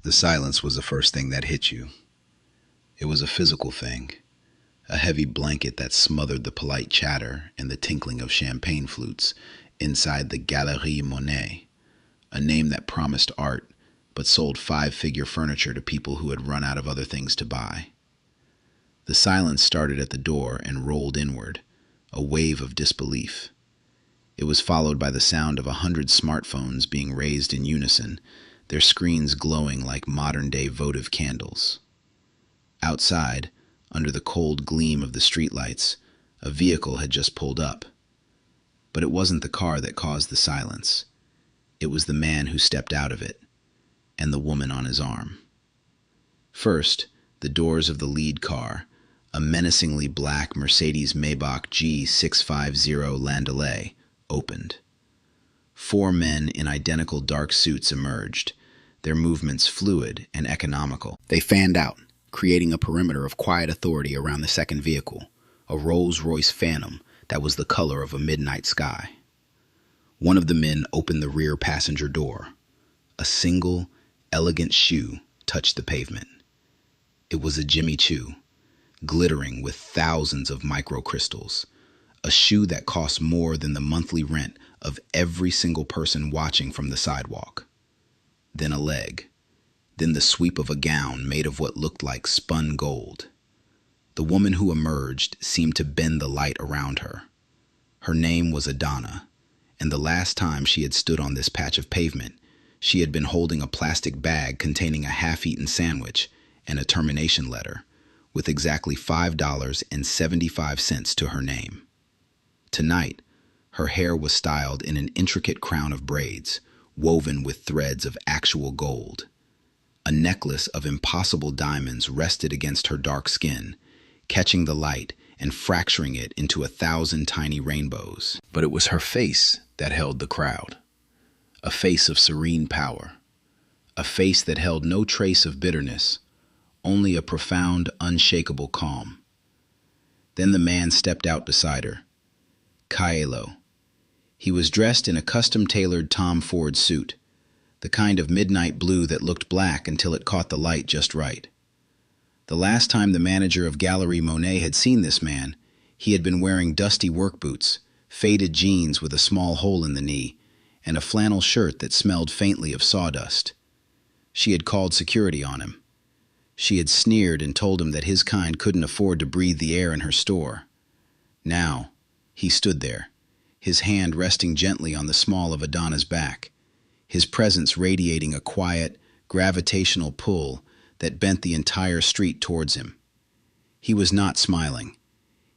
The silence was the first thing that hit you. It was a physical thing, a heavy blanket that smothered the polite chatter and the tinkling of champagne flutes inside the Galerie Monet, a name that promised art but sold five-figure furniture to people who had run out of other things to buy. The silence started at the door and rolled inward, a wave of disbelief. It was followed by the sound of 100 smartphones being raised in unison, their screens glowing like modern-day votive candles. Outside, under the cold gleam of the streetlights, a vehicle had just pulled up. But it wasn't the car that caused the silence. It was the man who stepped out of it, and the woman on his arm. First, the doors of the lead car, a menacingly black Mercedes-Maybach G650 Landaulet, opened. 4 men in identical dark suits emerged, their movements fluid and economical. They fanned out, creating a perimeter of quiet authority around the second vehicle, a Rolls-Royce Phantom that was the color of a midnight sky. One of the men opened the rear passenger door. A single, elegant shoe touched the pavement. It was a Jimmy Choo, glittering with thousands of microcrystals, a shoe that cost more than the monthly rent of every single person watching from the sidewalk. Then a leg, then the sweep of a gown made of what looked like spun gold. The woman who emerged seemed to bend the light around her. Her name was Adana, and the last time she had stood on this patch of pavement, she had been holding a plastic bag containing a half-eaten sandwich and a termination letter, with exactly $5.75 to her name. Tonight, her hair was styled in an intricate crown of braids, woven with threads of actual gold. A necklace of impossible diamonds rested against her dark skin, catching the light and fracturing it into 1,000 tiny rainbows. But it was her face that held the crowd. A face of serene power. A face that held no trace of bitterness, only a profound, unshakable calm. Then the man stepped out beside her. Kaelo. He was dressed in a custom-tailored Tom Ford suit, the kind of midnight blue that looked black until it caught the light just right. The last time the manager of Galerie Monet had seen this man, he had been wearing dusty work boots, faded jeans with a small hole in the knee, and a flannel shirt that smelled faintly of sawdust. She had called security on him. She had sneered and told him that his kind couldn't afford to breathe the air in her store. Now, he stood there, his hand resting gently on the small of Adana's back, his presence radiating a quiet, gravitational pull that bent the entire street towards him. He was not smiling.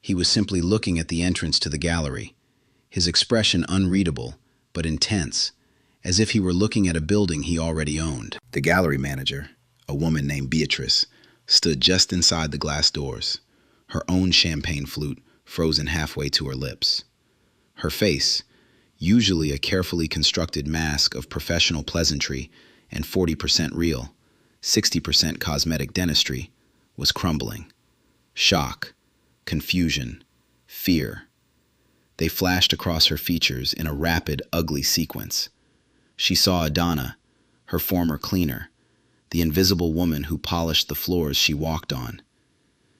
He was simply looking at the entrance to the gallery, his expression unreadable but intense, as if he were looking at a building he already owned. The gallery manager, a woman named Beatrice, stood just inside the glass doors, her own champagne flute frozen halfway to her lips. Her face, usually a carefully constructed mask of professional pleasantry and 40% real, 60% cosmetic dentistry, was crumbling. Shock, confusion, fear. They flashed across her features in a rapid, ugly sequence. She saw Adana, her former cleaner, the invisible woman who polished the floors she walked on.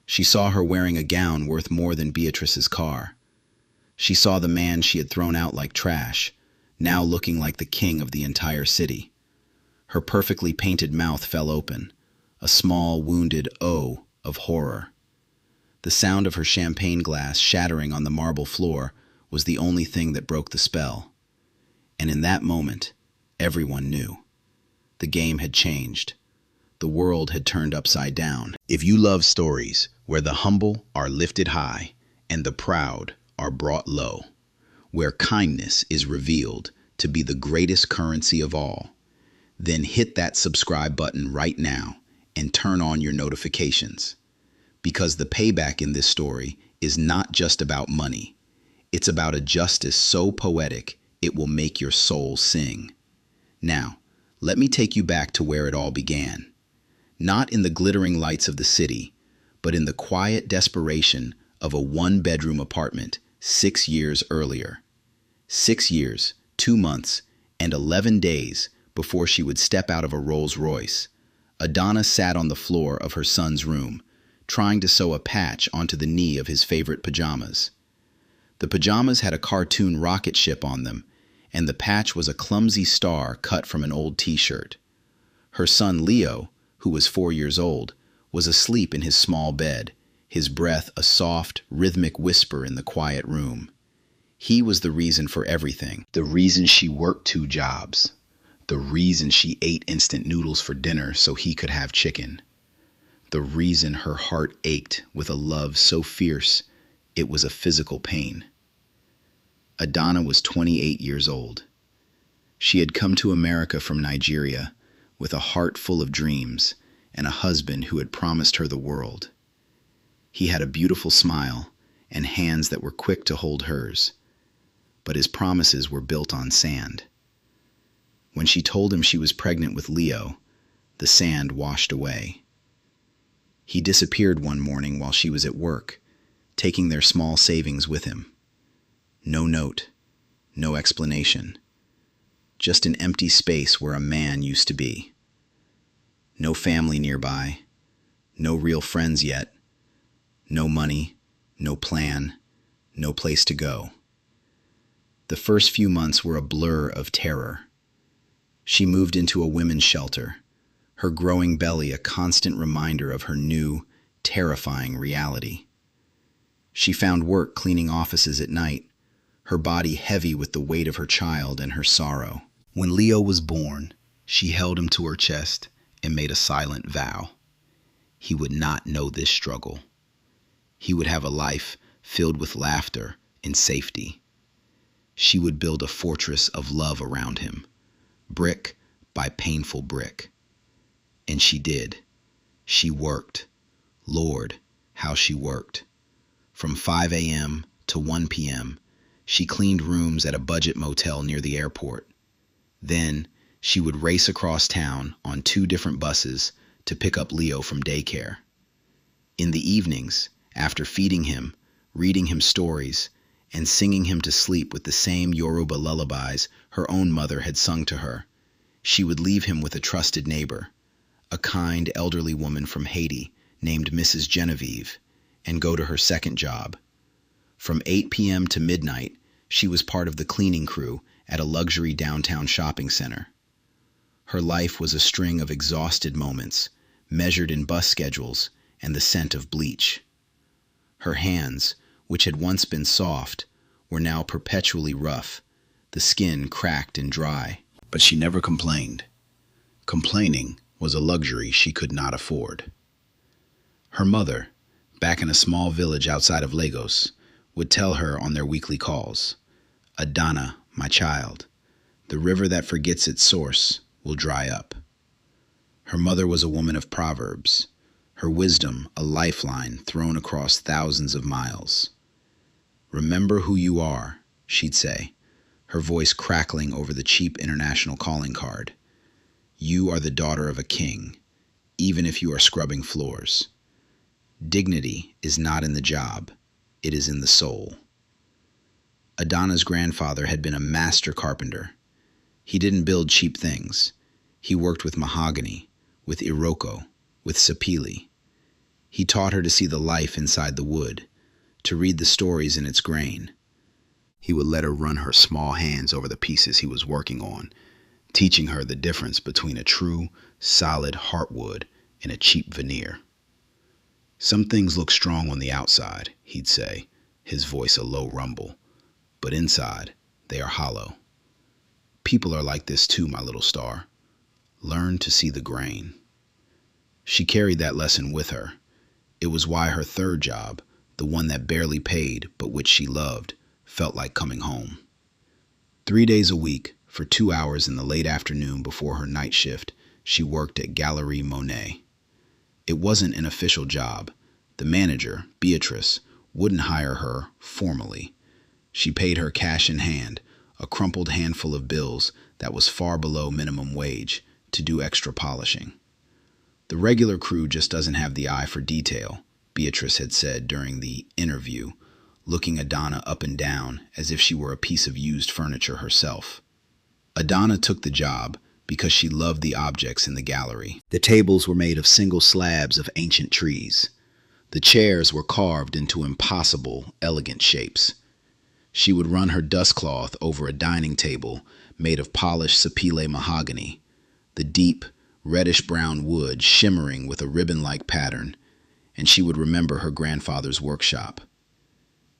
She saw her wearing a gown worth more than Beatrice's car. She saw the man she had thrown out like trash, now looking like the king of the entire city. Her perfectly painted mouth fell open, a small, wounded O of horror. The sound of her champagne glass shattering on the marble floor was the only thing that broke the spell. And in that moment, everyone knew. The game had changed. The world had turned upside down. If you love stories where the humble are lifted high and the proud are brought low, where kindness is revealed to be the greatest currency of all, then hit that subscribe button right now and turn on your notifications. Because the payback in this story is not just about money. It's about a justice so poetic it will make your soul sing. Now, let me take you back to where it all began. Not in the glittering lights of the city, but in the quiet desperation of a one-bedroom apartment 6 years earlier. 6 years, 2 months, and 11 days before she would step out of a Rolls-Royce, Adana sat on the floor of her son's room, trying to sew a patch onto the knee of his favorite pajamas. The pajamas had a cartoon rocket ship on them, and the patch was a clumsy star cut from an old t-shirt. Her son Leo, who was 4 years old, was asleep in his small bed, his breath a soft, rhythmic whisper in the quiet room. He was the reason for everything. The reason she worked 2 jobs. The reason she ate instant noodles for dinner so he could have chicken. The reason her heart ached with a love so fierce it was a physical pain. Adana was 28 years old. She had come to America from Nigeria with a heart full of dreams and a husband who had promised her the world. He had a beautiful smile and hands that were quick to hold hers, but his promises were built on sand. When she told him she was pregnant with Leo, the sand washed away. He disappeared one morning while she was at work, taking their small savings with him. No note, no explanation, just an empty space where a man used to be. No family nearby, no real friends yet, no money, no plan, no place to go. The first few months were a blur of terror. She moved into a women's shelter, her growing belly a constant reminder of her new, terrifying reality. She found work cleaning offices at night, her body heavy with the weight of her child and her sorrow. When Leo was born, she held him to her chest and made a silent vow. He would not know this struggle. He would have a life filled with laughter and safety. She would build a fortress of love around him, brick by painful brick. And she did. She worked. Lord, how she worked. From 5 a.m. to 1 p.m., she cleaned rooms at a budget motel near the airport. Then she would race across town on 2 different buses to pick up Leo from daycare. In the evenings, after feeding him, reading him stories, and singing him to sleep with the same Yoruba lullabies her own mother had sung to her, she would leave him with a trusted neighbor, a kind elderly woman from Haiti named Mrs. Genevieve, and go to her second job. From 8 p.m. to midnight, she was part of the cleaning crew at a luxury downtown shopping center. Her life was a string of exhausted moments, measured in bus schedules and the scent of bleach. Her hands, which had once been soft, were now perpetually rough, the skin cracked and dry. But she never complained. Complaining was a luxury she could not afford. Her mother, back in a small village outside of Lagos, would tell her on their weekly calls, "Adana, my child, the river that forgets its source will dry up." Her mother was a woman of proverbs, her wisdom a lifeline thrown across thousands of miles. "Remember who you are," she'd say, her voice crackling over the cheap international calling card. "You are the daughter of a king, even if you are scrubbing floors. Dignity is not in the job, it is in the soul." Adana's grandfather had been a master carpenter. He didn't build cheap things. He worked with mahogany, with iroko, with sapele. He taught her to see the life inside the wood, to read the stories in its grain. He would let her run her small hands over the pieces he was working on, teaching her the difference between a true, solid heartwood and a cheap veneer. "Some things look strong on the outside," he'd say, his voice a low rumble, "but inside, they are hollow. People are like this too, my little star. Learn to see the grain." She carried that lesson with her. It was why her third job, the one that barely paid but which she loved, felt like coming home. 3 days a week, for 2 hours in the late afternoon before her night shift, she worked at Galerie Monet. It wasn't an official job. The manager, Beatrice, wouldn't hire her formally. She paid her cash in hand, a crumpled handful of bills that was far below minimum wage, to do extra polishing. "The regular crew just doesn't have the eye for detail," Beatrice had said during the interview, looking Adana up and down as if she were a piece of used furniture herself. Adana took the job, because she loved the objects in the gallery. The tables were made of single slabs of ancient trees. The chairs were carved into impossible, elegant shapes. She would run her dust cloth over a dining table made of polished sapele mahogany, the deep, reddish-brown wood shimmering with a ribbon-like pattern, and she would remember her grandfather's workshop.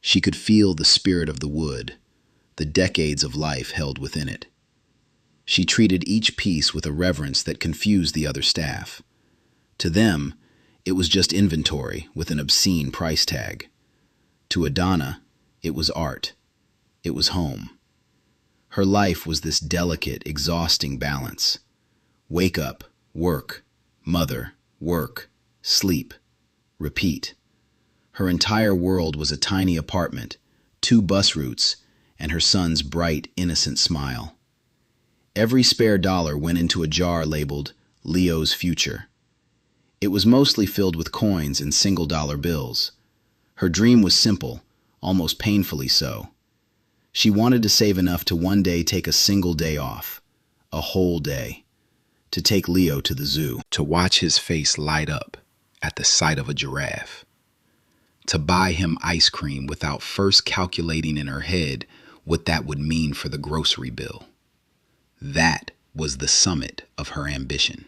She could feel the spirit of the wood, the decades of life held within it. She treated each piece with a reverence that confused the other staff. To them, it was just inventory with an obscene price tag. To Adana, it was art. It was home. Her life was this delicate, exhausting balance. Wake up, work, mother, work, sleep, repeat. Her entire world was a tiny apartment, 2 bus routes, and her son's bright, innocent smile. Every spare dollar went into a jar labeled Leo's Future. It was mostly filled with coins and single-dollar bills. Her dream was simple, almost painfully so. She wanted to save enough to one day take a single day off, a whole day, to take Leo to the zoo, to watch his face light up at the sight of a giraffe, to buy him ice cream without first calculating in her head what that would mean for the grocery bill. That was the summit of her ambition.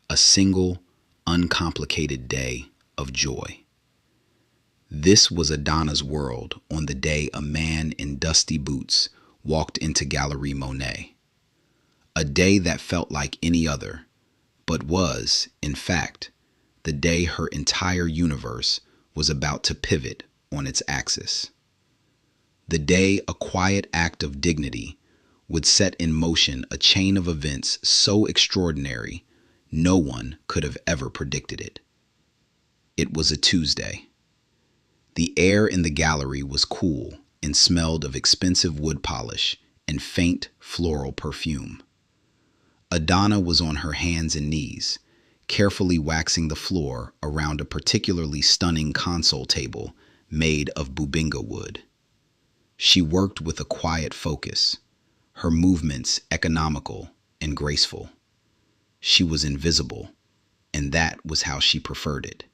A single, uncomplicated day of joy. This was Adana's world on the day a man in dusty boots walked into Galerie Monet. A day that felt like any other, but was, in fact, the day her entire universe was about to pivot on its axis. The day a quiet act of dignity would set in motion a chain of events so extraordinary no one could have ever predicted it. It was a Tuesday. The air in the gallery was cool and smelled of expensive wood polish and faint floral perfume. Adana was on her hands and knees, carefully waxing the floor around a particularly stunning console table made of bubinga wood. She worked with a quiet focus, her movements economical and graceful. She was invisible, and that was how she preferred it.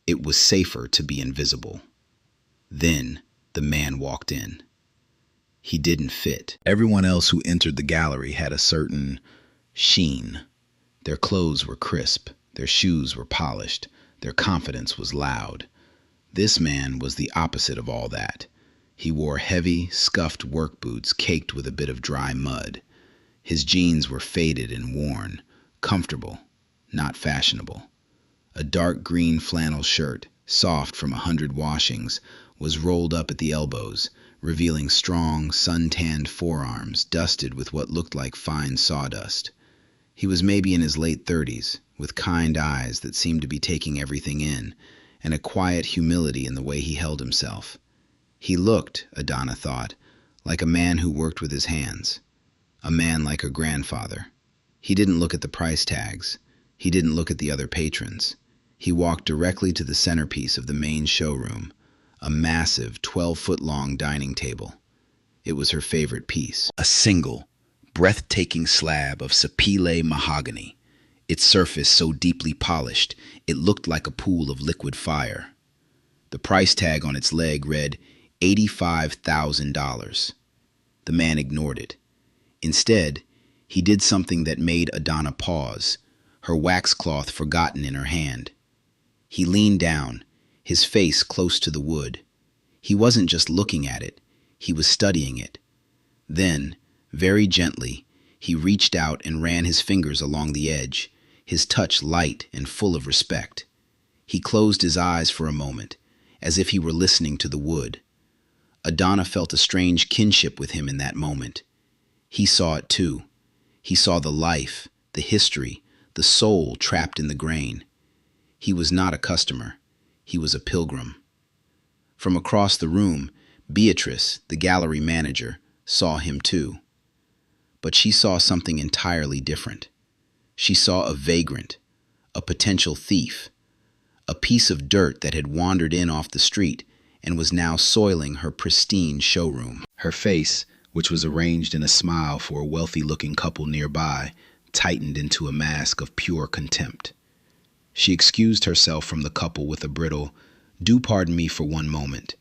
It was safer to be invisible. Then the man walked in. He didn't fit. Everyone else who entered the gallery had a certain sheen. Their clothes were crisp, their shoes were polished, their confidence was loud. This man was the opposite of all that. He wore heavy, scuffed work boots caked with a bit of dry mud. His jeans were faded and worn, comfortable, not fashionable. A dark green flannel shirt, soft from 100 washings, was rolled up at the elbows, revealing strong, sun-tanned forearms dusted with what looked like fine sawdust. He was maybe in his late 30s, with kind eyes that seemed to be taking everything in, and a quiet humility in the way he held himself. He looked, Adana thought, like a man who worked with his hands, a man like her grandfather. He didn't look at the price tags. He didn't look at the other patrons. He walked directly to the centerpiece of the main showroom, a massive 12-foot-long dining table. It was her favorite piece, a single, breathtaking slab of sapele mahogany, its surface so deeply polished it looked like a pool of liquid fire. The price tag on its leg read $85,000. The man ignored it. Instead, he did something that made Adana pause, her wax cloth forgotten in her hand. He leaned down, his face close to the wood. He wasn't just looking at it, he was studying it. Then, very gently, he reached out and ran his fingers along the edge, his touch light and full of respect. He closed his eyes for a moment, as if he were listening to the wood. Adana felt a strange kinship with him in that moment. He saw it too. He saw the life, the history, the soul trapped in the grain. He was not a customer. He was a pilgrim. From across the room, Beatrice, the gallery manager, saw him too. But she saw something entirely different. She saw a vagrant, a potential thief, a piece of dirt that had wandered in off the street and was now soiling her pristine showroom. Her face which was arranged in a smile for a wealthy-looking couple nearby, tightened into a mask of pure contempt. She excused herself from the couple with a brittle, "Do pardon me for one moment,"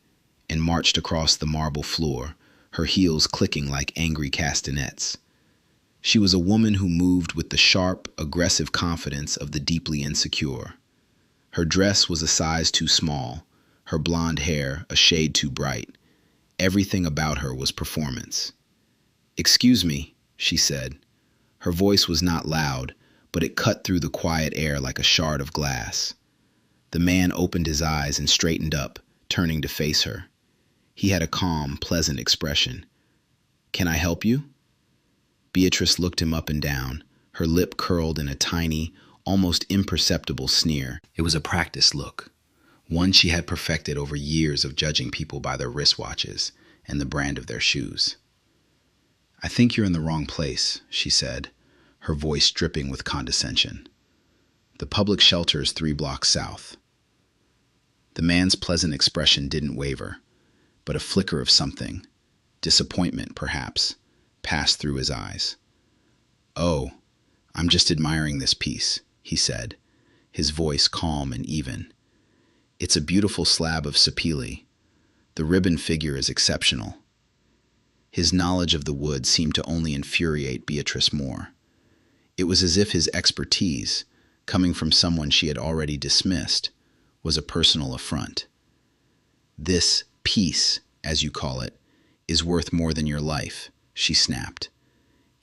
and marched across the marble floor, her heels clicking like angry castanets. She was a woman who moved with the sharp, aggressive confidence of the deeply insecure. Her dress was a size too small, her blonde hair a shade too bright. Everything about her was performance. "Excuse me," she said. Her voice was not loud, but it cut through the quiet air like a shard of glass. The man opened his eyes and straightened up, turning to face her. He had a calm, pleasant expression. "Can I help you?" Beatrice looked him up and down, her lip curled in a tiny, almost imperceptible sneer. It was a practiced look, one she had perfected over years of judging people by their wristwatches and the brand of their shoes. "I think you're in the wrong place," she said, her voice dripping with condescension. "The public shelter is 3 blocks south." The man's pleasant expression didn't waver, but a flicker of something, disappointment perhaps, passed through his eyes. "Oh, I'm just admiring this piece," he said, his voice calm and even. "It's a beautiful slab of sapele. The ribbon figure is exceptional." His knowledge of the wood seemed to only infuriate Beatrice more. It was as if his expertise, coming from someone she had already dismissed, was a personal affront. "This piece, as you call it, is worth more than your life," she snapped.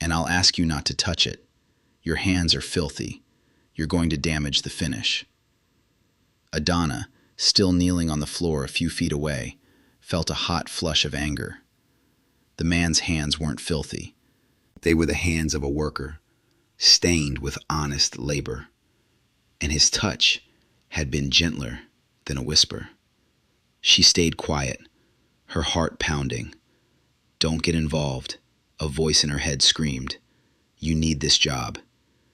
"And I'll ask you not to touch it. Your hands are filthy. You're going to damage the finish." Adana, still kneeling on the floor a few feet away, felt a hot flush of anger. The man's hands weren't filthy. They were the hands of a worker, stained with honest labor. And his touch had been gentler than a whisper. She stayed quiet, her heart pounding. "Don't get involved," a voice in her head screamed. "You need this job.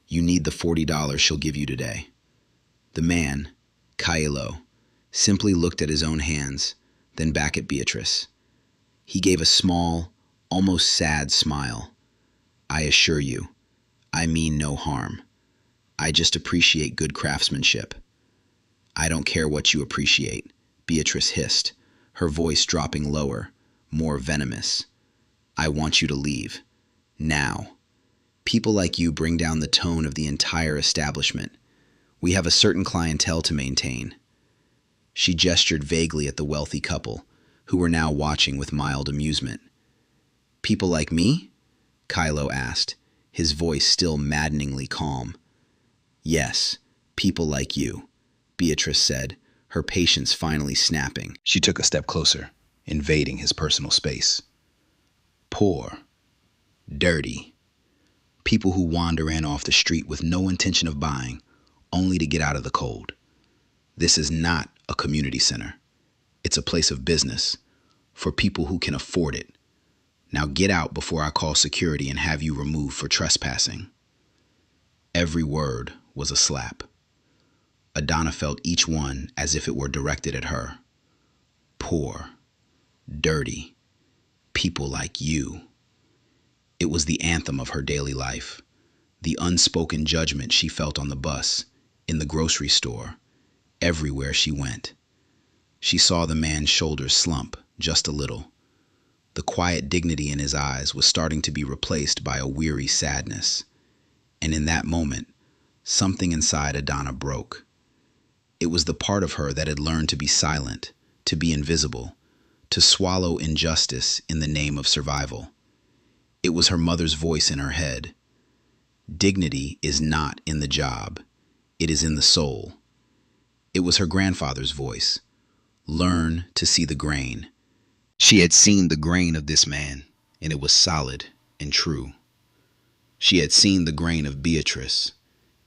You need the $40 she'll give you today." The man, Kailo, simply looked at his own hands, then back at Beatrice. He gave a small, almost sad smile. "I assure you, I mean no harm. I just appreciate good craftsmanship." "I don't care what you appreciate," Beatrice hissed, her voice dropping lower, more venomous. "I want you to leave. Now. People like you bring down the tone of the entire establishment. We have a certain clientele to maintain." She gestured vaguely at the wealthy couple, who were now watching with mild amusement. "People like me?" Kylo asked, his voice still maddeningly calm. "Yes, people like you," Beatrice said, her patience finally snapping. She took a step closer, invading his personal space. "Poor, dirty, people who wander in off the street with no intention of buying, only to get out of the cold. This is not a community center. It's a place of business, for people who can afford it. Now get out before I call security and have you removed for trespassing." Every word was a slap. Adana felt each one as if it were directed at her. Poor, dirty, people like you. It was the anthem of her daily life, the unspoken judgment she felt on the bus, in the grocery store, everywhere she went. She saw the man's shoulders slump just a little. The quiet dignity in his eyes was starting to be replaced by a weary sadness. And in that moment, something inside Adana broke. It was the part of her that had learned to be silent, to be invisible, to swallow injustice in the name of survival. It was her mother's voice in her head. Dignity is not in the job. It is in the soul. It was her grandfather's voice. Learn to see the grain. She had seen the grain of this man, and it was solid and true. She had seen the grain of Beatrice,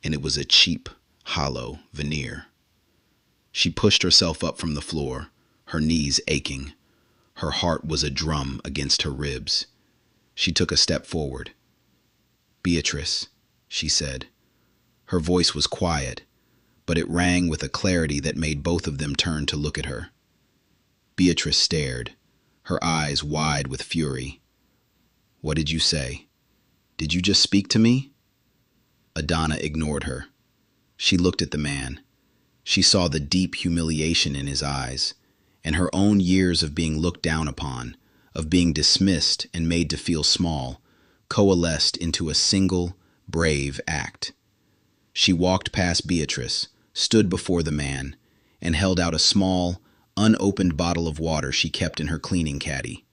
and it was a cheap, hollow veneer. She pushed herself up from the floor, her knees aching. Her heart was a drum against her ribs. She took a step forward. "Beatrice," she said. Her voice was quiet, but it rang with a clarity that made both of them turn to look at her. Beatrice stared, her eyes wide with fury. What did you say? Did you just speak to me? Adana ignored her. She looked at the man. She saw the deep humiliation in his eyes, and her own years of being looked down upon, of being dismissed and made to feel small, coalesced into a single, brave act. She walked past Beatrice, stood before the man, and held out a small, unopened bottle of water she kept in her cleaning caddy.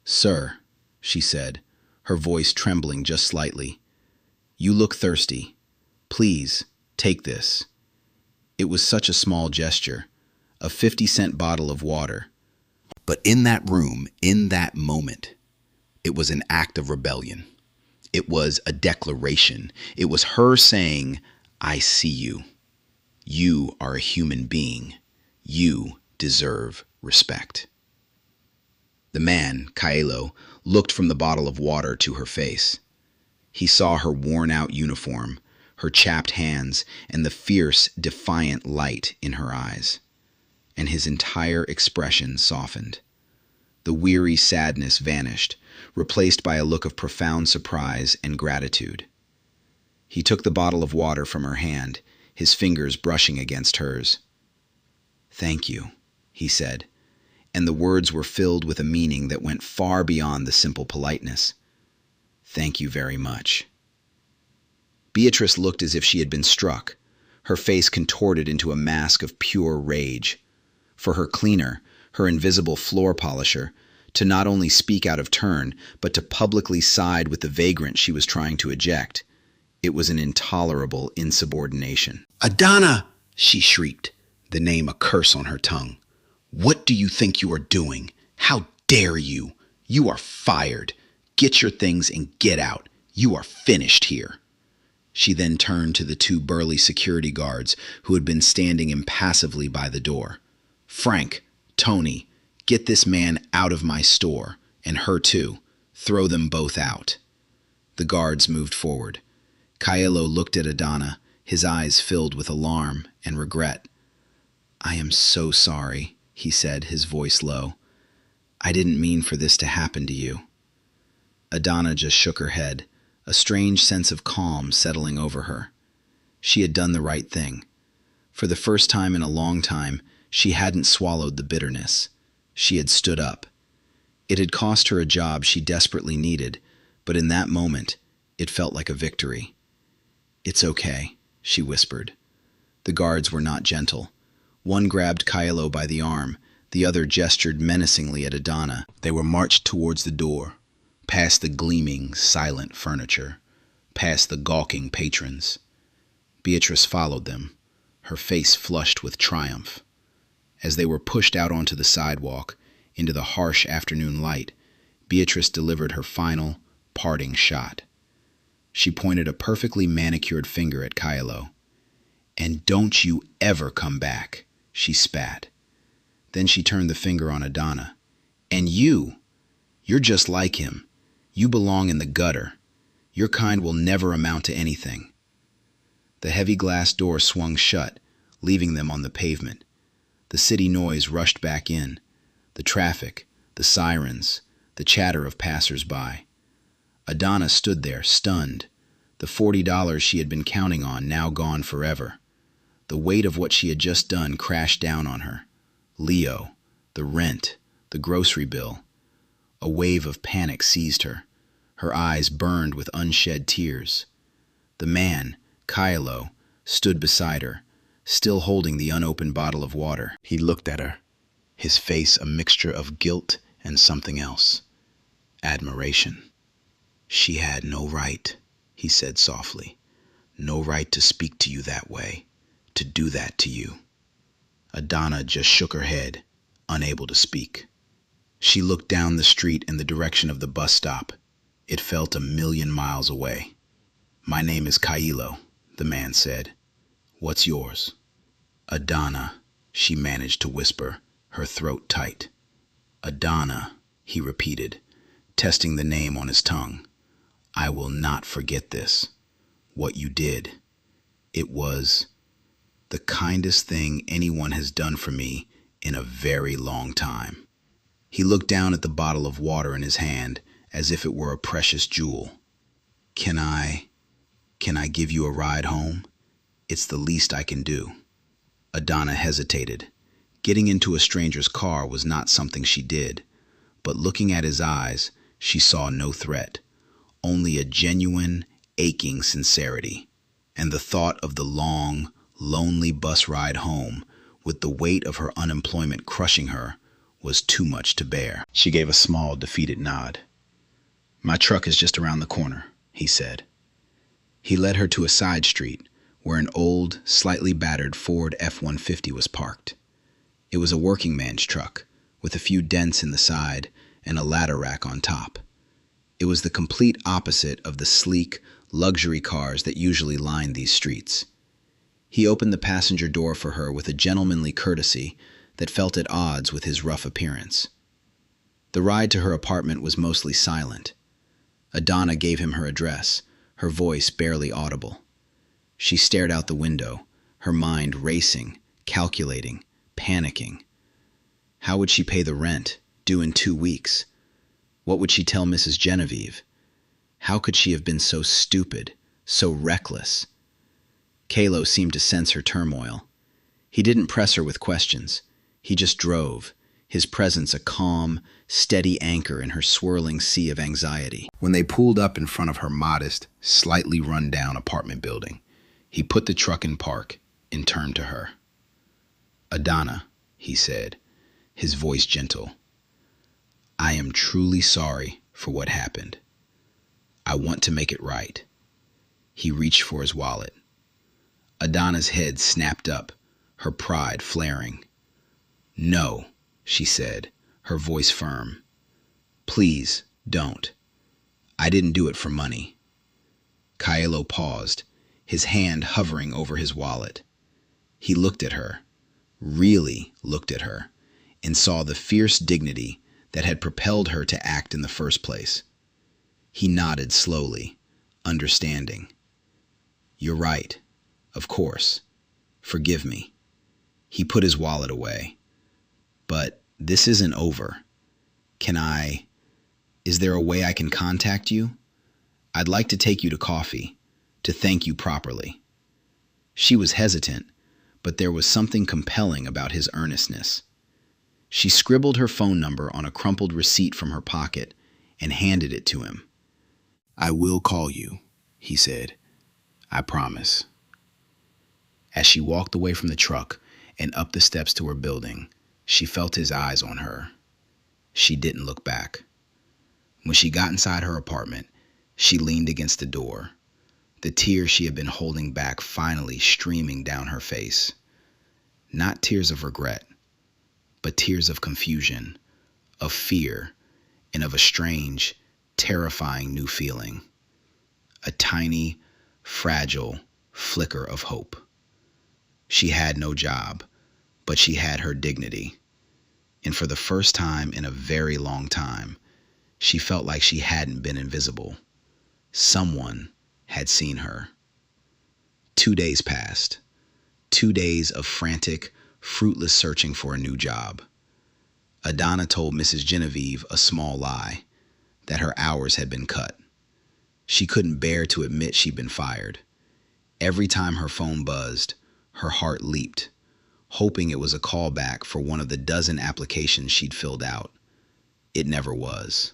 "Sir," she said, her voice trembling just slightly, "you look thirsty. Please, take this." It was such a small gesture, a 50-cent bottle of water. But in that room, in that moment, it was an act of rebellion. It was a declaration. It was her saying, "I see you. You are a human being. You deserve respect." The man, Kaelo, looked from the bottle of water to her face. He saw her worn-out uniform, her chapped hands, and the fierce, defiant light in her eyes. And his entire expression softened. The weary sadness vanished, replaced by a look of profound surprise and gratitude. He took the bottle of water from her hand, his fingers brushing against hers. "Thank you," he said, and the words were filled with a meaning that went far beyond the simple politeness. "Thank you very much." Beatrice looked as if she had been struck, her face contorted into a mask of pure rage. For her cleaner, her invisible floor polisher, to not only speak out of turn, but to publicly side with the vagrant she was trying to eject, it was an intolerable insubordination. "Adana!" she shrieked, the name a curse on her tongue. "What do you think you are doing? How dare you? You are fired. Get your things and get out. You are finished here." She then turned to the two burly security guards who had been standing impassively by the door. "Frank, Tony, get this man out of my store, and her too. Throw them both out." The guards moved forward. Kaelo looked at Adana, his eyes filled with alarm and regret. "I am so sorry," he said, his voice low. "I didn't mean for this to happen to you." Adana just shook her head, a strange sense of calm settling over her. She had done the right thing. For the first time in a long time, she hadn't swallowed the bitterness. She had stood up. It had cost her a job she desperately needed, but in that moment, it felt like a victory. "It's okay," she whispered. The guards were not gentle. One grabbed Kaelo by the arm, the other gestured menacingly at Adana. They were marched towards the door, past the gleaming, silent furniture, past the gawking patrons. Beatrice followed them, her face flushed with triumph. As they were pushed out onto the sidewalk, into the harsh afternoon light, Beatrice delivered her final, parting shot. She pointed a perfectly manicured finger at Kaelo. "And don't you ever come back," she spat. Then she turned the finger on Adana. "And you're just like him. You belong in the gutter. Your kind will never amount to anything." The heavy glass door swung shut, leaving them on the pavement. The city noise rushed back in. The traffic, the sirens, the chatter of passers-by. Adana stood there, stunned, the $40 she had been counting on now gone forever. The weight of what she had just done crashed down on her. Leo, the rent, the grocery bill. A wave of panic seized her. Her eyes burned with unshed tears. The man, Kaelo, stood beside her, still holding the unopened bottle of water. He looked at her, his face a mixture of guilt and something else. Admiration. "She had no right," he said softly. "No right to speak to you that way, to do that to you." Adana just shook her head, unable to speak. She looked down the street in the direction of the bus stop. It felt 1,000,000 miles away. "My name is Kaelo," the man said. "What's yours?" "Adana," she managed to whisper, her throat tight. "Adana," he repeated, testing the name on his tongue. "I will not forget this. What you did. It was the kindest thing anyone has done for me in a very long time." He looked down at the bottle of water in his hand as if it were a precious jewel. Can I give you a ride home? It's the least I can do. Adana hesitated. Getting into a stranger's car was not something she did, but looking at his eyes, she saw no threat, only a genuine, aching sincerity. And the thought of the long, lonely bus ride home, with the weight of her unemployment crushing her, was too much to bear. She gave a small, defeated nod. "My truck is just around the corner," he said. He led her to a side street where an old, slightly battered Ford F-150 was parked. It was a working man's truck, with a few dents in the side and a ladder rack on top. It was the complete opposite of the sleek, luxury cars that usually line these streets. He opened the passenger door for her with a gentlemanly courtesy that felt at odds with his rough appearance. The ride to her apartment was mostly silent. Adana gave him her address, her voice barely audible. She stared out the window, her mind racing, calculating, panicking. How would she pay the rent, due in 2 weeks? What would she tell Mrs. Genevieve? How could she have been so stupid, so reckless? Kalo seemed to sense her turmoil. He didn't press her with questions. He just drove, his presence a calm, steady anchor in her swirling sea of anxiety. When they pulled up in front of her modest, slightly run-down apartment building, he put the truck in park and turned to her. "Adana," he said, his voice gentle, "I am truly sorry for what happened. I want to make it right." He reached for his wallet. Adana's head snapped up, her pride flaring. "No," she said, her voice firm. "Please, don't. I didn't do it for money." Kaelo paused, his hand hovering over his wallet. He looked at her, really looked at her, and saw the fierce dignity that had propelled her to act in the first place. He nodded slowly, understanding. "You're right. Of course. Forgive me." He put his wallet away. "But this isn't over. Is there a way I can contact you? I'd like to take you to coffee, to thank you properly." She was hesitant, but there was something compelling about his earnestness. She scribbled her phone number on a crumpled receipt from her pocket and handed it to him. "I will call you," he said. "I promise." As she walked away from the truck and up the steps to her building, she felt his eyes on her. She didn't look back. When she got inside her apartment, she leaned against the door, the tears she had been holding back finally streaming down her face. Not tears of regret, but tears of confusion, of fear, and of a strange, terrifying new feeling. A tiny, fragile flicker of hope. She had no job, but she had her dignity. And for the first time in a very long time, she felt like she hadn't been invisible. Someone had seen her. 2 days passed. 2 days of frantic, fruitless searching for a new job. Adana told Mrs. Genevieve a small lie, that her hours had been cut. She couldn't bear to admit she'd been fired. Every time her phone buzzed, her heart leaped, hoping it was a callback for one of the dozen applications she'd filled out. It never was.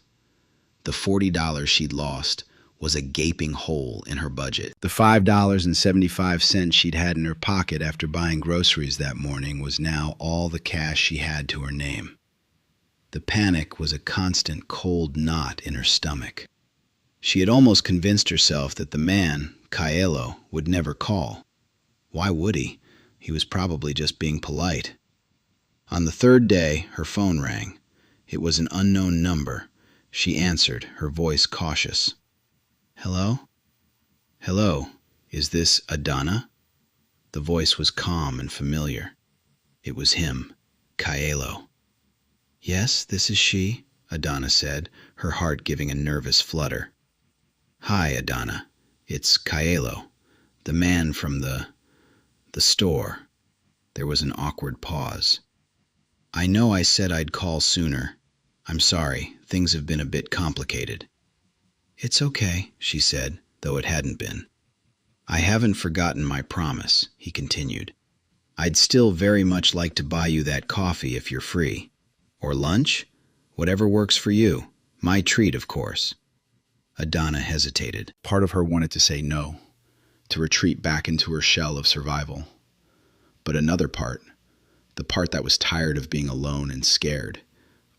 The $40 she'd lost was a gaping hole in her budget. The $5.75 she'd had in her pocket after buying groceries that morning was now all the cash she had to her name. The panic was a constant cold knot in her stomach. She had almost convinced herself that the man, Kaelo, would never call. Why would he? He was probably just being polite. On the 3rd day, her phone rang. It was an unknown number. She answered, her voice cautious. "Hello? Hello, is this Adana?" The voice was calm and familiar. It was him, Kaelo. "Yes, this is she," Adana said, her heart giving a nervous flutter. "Hi, Adana. It's Kaelo, the man from the store." There was an awkward pause. "I know I said I'd call sooner. I'm sorry. things have been a bit complicated. It's okay, she said, though it hadn't been. I haven't forgotten my promise, he continued. I'd still very much like to buy you that coffee if you're free. Or lunch? Whatever works for you. My treat, of course. Adana hesitated. Part of her wanted to say no, to retreat back into her shell of survival. But another part, the part that was tired of being alone and scared,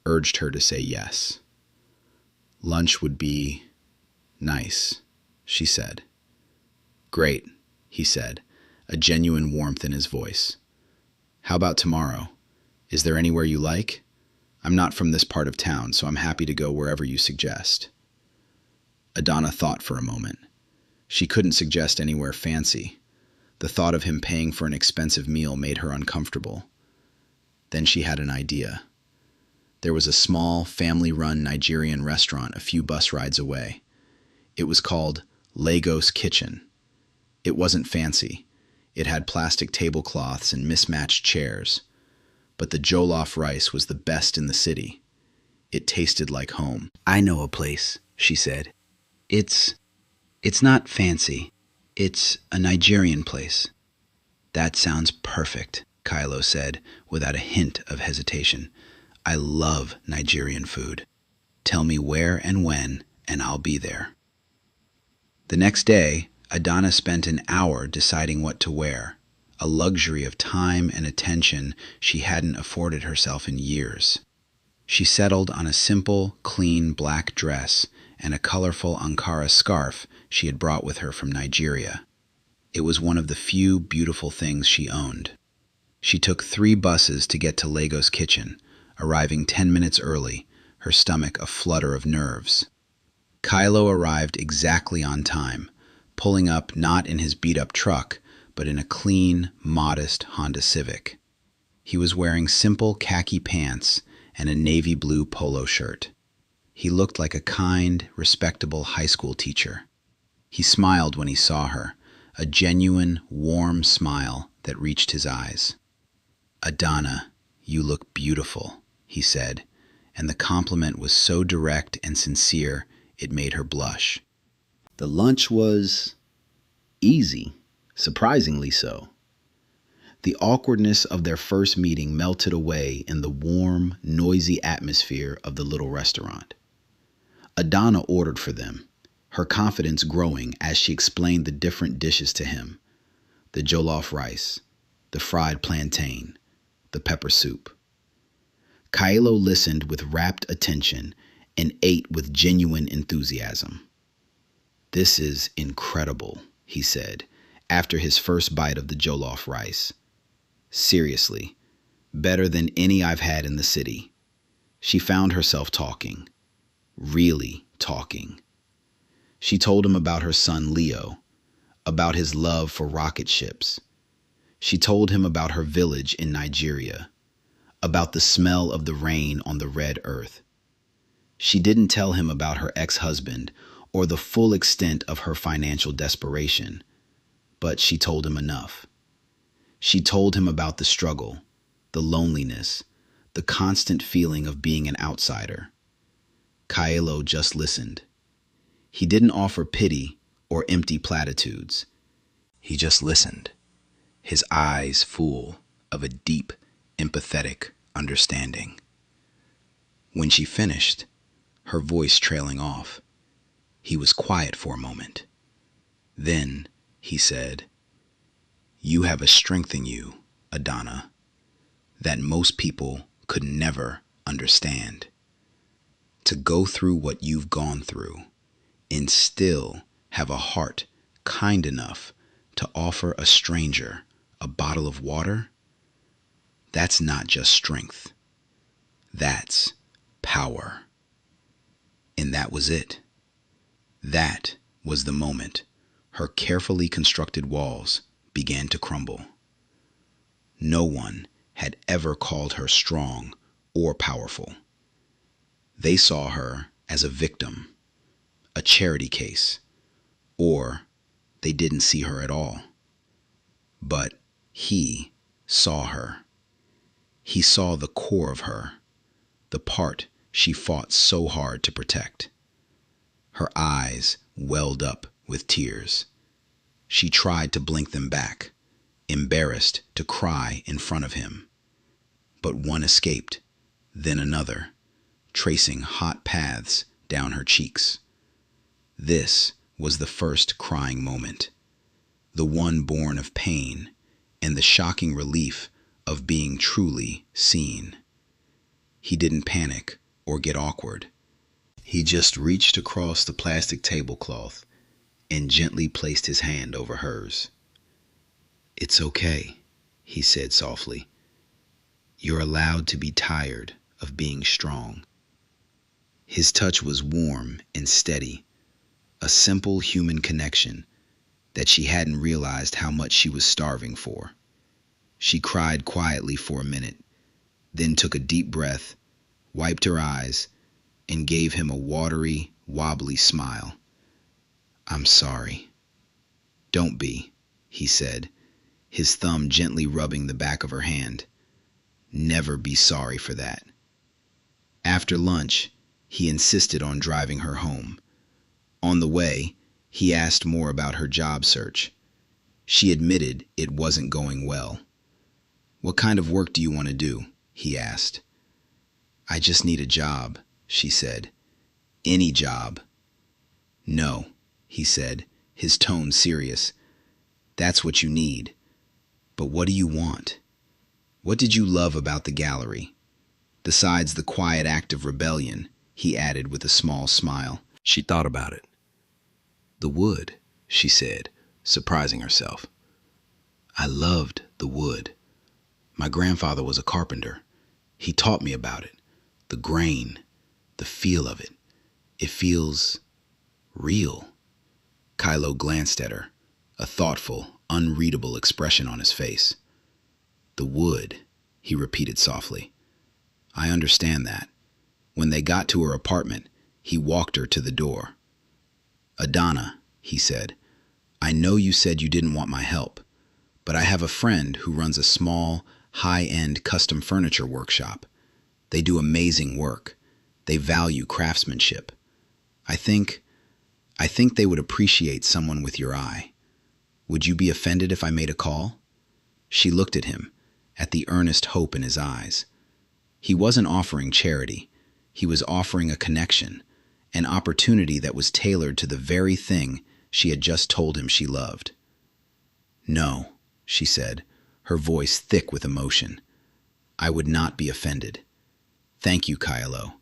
urged her to say yes. Lunch would be nice, she said. Great, he said, a genuine warmth in his voice. How about tomorrow? Is there anywhere you like? I'm not from this part of town, so I'm happy to go wherever you suggest. Adana thought for a moment. She couldn't suggest anywhere fancy. The thought of him paying for an expensive meal made her uncomfortable. Then she had an idea. There was a small, family-run Nigerian restaurant a few bus rides away. It was called Lagos Kitchen. It wasn't fancy. It had plastic tablecloths and mismatched chairs. But the jollof rice was the best in the city. It tasted like home. I know a place, she said. It's not fancy. It's a Nigerian place. That sounds perfect, Kylo said, without a hint of hesitation. I love Nigerian food. Tell me where and when, and I'll be there. The next day, Adana spent an hour deciding what to wear, a luxury of time and attention she hadn't afforded herself in years. She settled on a simple, clean black dress and a colorful Ankara scarf she had brought with her from Nigeria. It was one of the few beautiful things she owned. She took 3 buses to get to Lagos Kitchen, arriving 10 minutes early, her stomach a flutter of nerves. Kylo arrived exactly on time, pulling up not in his beat-up truck, but in a clean, modest Honda Civic. He was wearing simple khaki pants and a navy blue polo shirt. He looked like a kind, respectable high school teacher. He smiled when he saw her, a genuine, warm smile that reached his eyes. Adana, you look beautiful, he said, and the compliment was so direct and sincere it made her blush. The lunch was easy, surprisingly so. The awkwardness of their first meeting melted away in the warm, noisy atmosphere of the little restaurant. Adana ordered for them, her confidence growing as she explained the different dishes to him. The jollof rice, the fried plantain, the pepper soup. Kylo listened with rapt attention and ate with genuine enthusiasm. This is incredible, he said, after his first bite of the jollof rice. Seriously, better than any I've had in the city. She found herself talking, really talking. She told him about her son Leo, about his love for rocket ships. She told him about her village in Nigeria, about the smell of the rain on the red earth. She didn't tell him about her ex-husband or the full extent of her financial desperation, but she told him enough. She told him about the struggle, the loneliness, the constant feeling of being an outsider. Kylo just listened. He didn't offer pity or empty platitudes. He just listened, his eyes full of a deep, empathetic understanding. When she finished, her voice trailing off, he was quiet for a moment. Then he said, "You have a strength in you, Adana, that most people could never understand. To go through what you've gone through and still have a heart kind enough to offer a stranger a bottle of water, that's not just strength. That's power." And that was it. That was the moment her carefully constructed walls began to crumble. No one had ever called her strong or powerful. They saw her as a victim, a charity case, or they didn't see her at all. But he saw her. He saw the core of her, the part she fought so hard to protect. Her eyes welled up with tears. She tried to blink them back, embarrassed to cry in front of him. But one escaped, then another, tracing hot paths down her cheeks. This was the first crying moment, the one born of pain and the shocking relief of being truly seen. He didn't panic or get awkward. He just reached across the plastic tablecloth and gently placed his hand over hers. "It's okay," he said softly. "You're allowed to be tired of being strong." His touch was warm and steady, a simple human connection that she hadn't realized how much she was starving for. She cried quietly for a minute, then took a deep breath, wiped her eyes, and gave him a watery, wobbly smile. "I'm sorry." "Don't be," he said, his thumb gently rubbing the back of her hand. "Never be sorry for that." After lunch, he insisted on driving her home. On the way, he asked more about her job search. She admitted it wasn't going well. "What kind of work do you want to do?" he asked. "I just need a job," she said. "Any job." "No," he said, his tone serious. "That's what you need. But what do you want? What did you love about the gallery? Besides the quiet act of rebellion," he added with a small smile. She thought about it. "The wood," she said, surprising herself. "I loved the wood. My grandfather was a carpenter. He taught me about it. The grain, the feel of it. It feels real." Kylo glanced at her, a thoughtful, unreadable expression on his face. "The wood," he repeated softly. "I understand that." When they got to her apartment, he walked her to the door. "Adana," he said, "I know you said you didn't want my help, but I have a friend who runs a small, high-end custom furniture workshop. They do amazing work. They value craftsmanship. I think they would appreciate someone with your eye. Would you be offended if I made a call?" She looked at him, at the earnest hope in his eyes. He wasn't offering charity. He was offering a connection, an opportunity that was tailored to the very thing she had just told him she loved. "No," she said, her voice thick with emotion. "I would not be offended. Thank you, Kylo."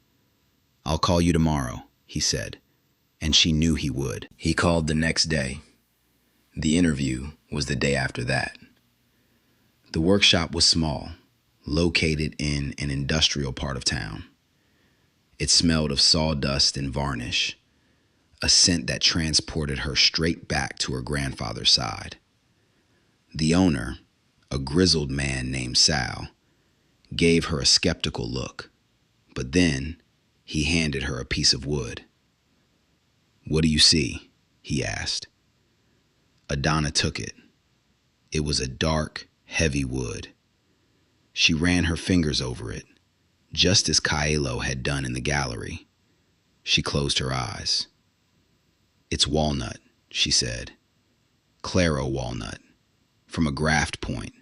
"I'll call you tomorrow," he said, and she knew he would. He called the next day. The interview was the day after that. The workshop was small, located in an industrial part of town. It smelled of sawdust and varnish, a scent that transported her straight back to her grandfather's side. The owner, a grizzled man named Sal, gave her a skeptical look, but then he handed her a piece of wood. "What do you see?" he asked. Adana took it. It was a dark, heavy wood. She ran her fingers over it, just as Kylo had done in the gallery. She closed her eyes. "It's walnut," she said. "Claro walnut, from a graft point.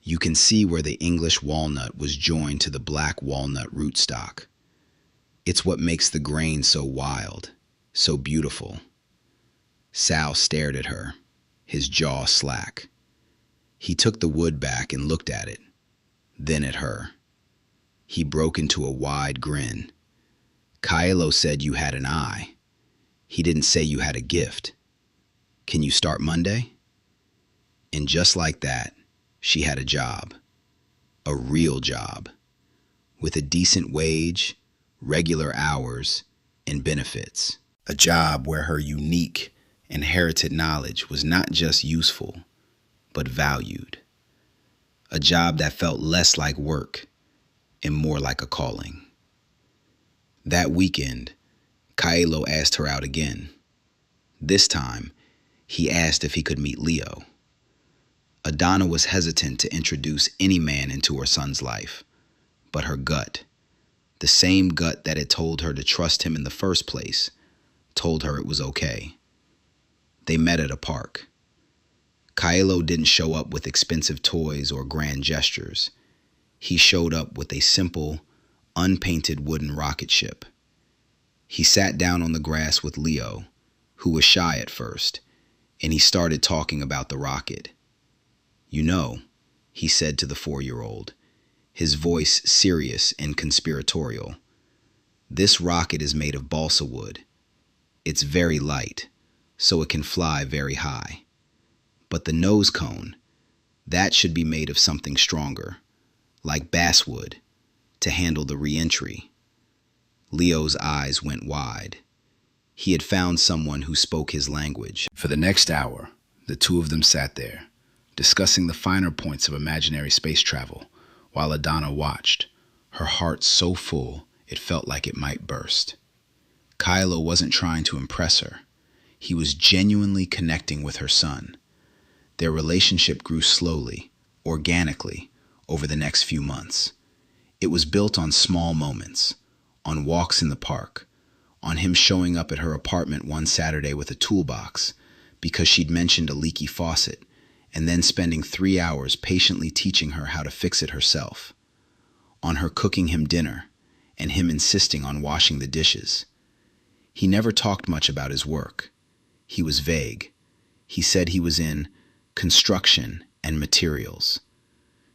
You can see where the English walnut was joined to the black walnut rootstock. It's what makes the grain so wild, so beautiful." Sal stared at her, his jaw slack. He took the wood back and looked at it, then at her. He broke into a wide grin. "Kylo said you had an eye. He didn't say you had a gift. Can you start Monday?" And just like that, she had a job. A real job. With a decent wage, regular hours, and benefits. A job where her unique, inherited knowledge was not just useful, but valued. A job that felt less like work and more like a calling. That weekend, Kylo asked her out again. This time, he asked if he could meet Leo. Adana was hesitant to introduce any man into her son's life, but her gut, The same gut that had told her to trust him in the first place told her it was okay. They met at a park. Kaelo didn't show up with expensive toys or grand gestures. He showed up with a simple, unpainted wooden rocket ship. He sat down on the grass with Leo, who was shy at first, and he started talking about the rocket. "You know," he said to the 4-year-old, his voice serious and conspiratorial, "this rocket is made of balsa wood. It's very light, so it can fly very high. But the nose cone, that should be made of something stronger, like basswood, to handle the re-entry." Leo's eyes went wide. He had found someone who spoke his language. For the next hour, the two of them sat there, discussing the finer points of imaginary space travel, while Adana watched, her heart so full it felt like it might burst. Kaelo wasn't trying to impress her. He was genuinely connecting with her son. Their relationship grew slowly, organically, over the next few months. It was built on small moments, on walks in the park, on him showing up at her apartment one Saturday with a toolbox because she'd mentioned a leaky faucet, and then spending 3 hours patiently teaching her how to fix it herself, on her cooking him dinner, and him insisting on washing the dishes. He never talked much about his work. He was vague. He said he was in construction and materials.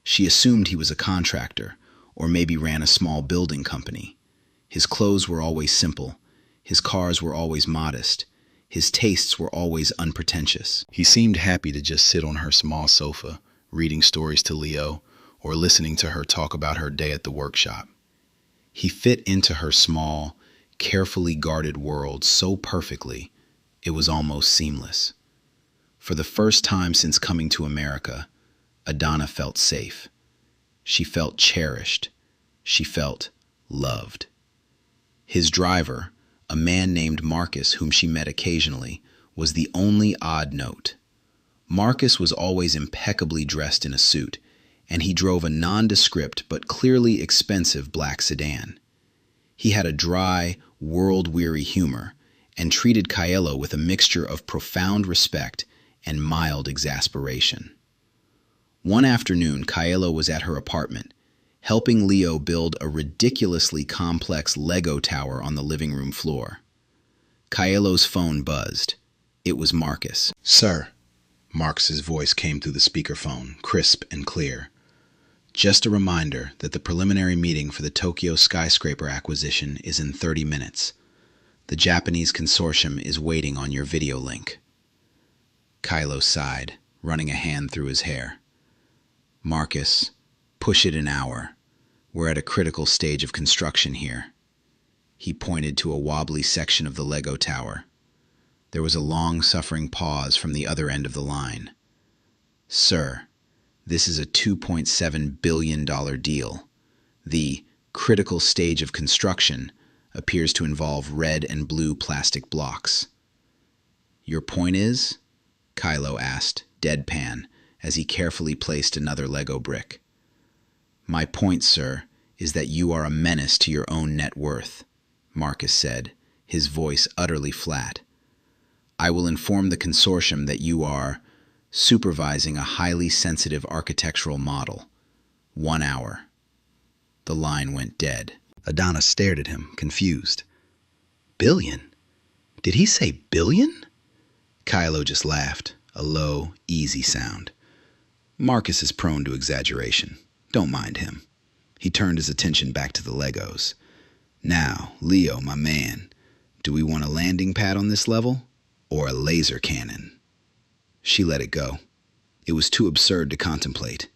She assumed he was a contractor, or maybe ran a small building company. His clothes were always simple. His cars were always modest. His tastes were always unpretentious. He seemed happy to just sit on her small sofa, reading stories to Leo, or listening to her talk about her day at the workshop. He fit into her small, carefully guarded world so perfectly, it was almost seamless. For the first time since coming to America, Adana felt safe. She felt cherished. She felt loved. His driver, a man named Marcus whom she met occasionally, was the only odd note. Marcus was always impeccably dressed in a suit, and he drove a nondescript but clearly expensive black sedan. He had a dry, world-weary humor and treated Kaelo with a mixture of profound respect and mild exasperation. One afternoon, Kaelo was at her apartment, helping Leo build a ridiculously complex Lego tower on the living room floor. Kaelo's phone buzzed. It was Marcus. "Sir," Marcus's voice came through the speakerphone, crisp and clear. "Just a reminder that the preliminary meeting for the Tokyo skyscraper acquisition is in 30 minutes. The Japanese consortium is waiting on your video link." Kaelo sighed, running a hand through his hair. "Marcus, push it an hour. We're at a critical stage of construction here." He pointed to a wobbly section of the Lego tower. There was a long-suffering pause from the other end of the line. "Sir, this is a $2.7 billion deal. The critical stage of construction appears to involve red and blue plastic blocks." "Your point is?" Kaelo asked, deadpan, as he carefully placed another Lego brick. "My point, sir, is that you are a menace to your own net worth," Marcus said, his voice utterly flat. "I will inform the consortium that you are supervising a highly sensitive architectural model. 1 hour." The line went dead. Adana stared at him, confused. "Billion? Did he say billion?" Kaelo just laughed, a low, easy sound. "Marcus is prone to exaggeration. Don't mind him." He turned his attention back to the Legos. "Now, Leo, my man, do we want a landing pad on this level? Or a laser cannon?" She let it go. It was too absurd to contemplate.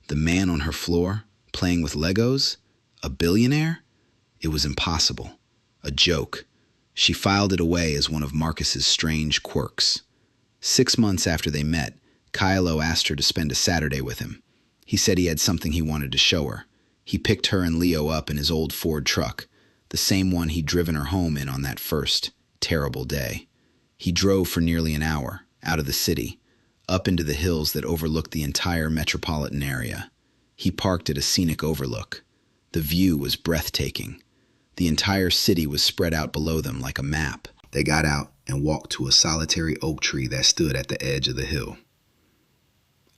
The man on her floor, playing with Legos? A billionaire? It was impossible. A joke. She filed it away as one of Marcus's strange quirks. 6 months after they met, Kaelo asked her to spend a Saturday with him. He said he had something he wanted to show her. He picked her and Leo up in his old Ford truck, the same one he'd driven her home in on that first, terrible day. He drove for nearly an hour, out of the city, up into the hills that overlooked the entire metropolitan area. He parked at a scenic overlook. The view was breathtaking. The entire city was spread out below them like a map. They got out and walked to a solitary oak tree that stood at the edge of the hill.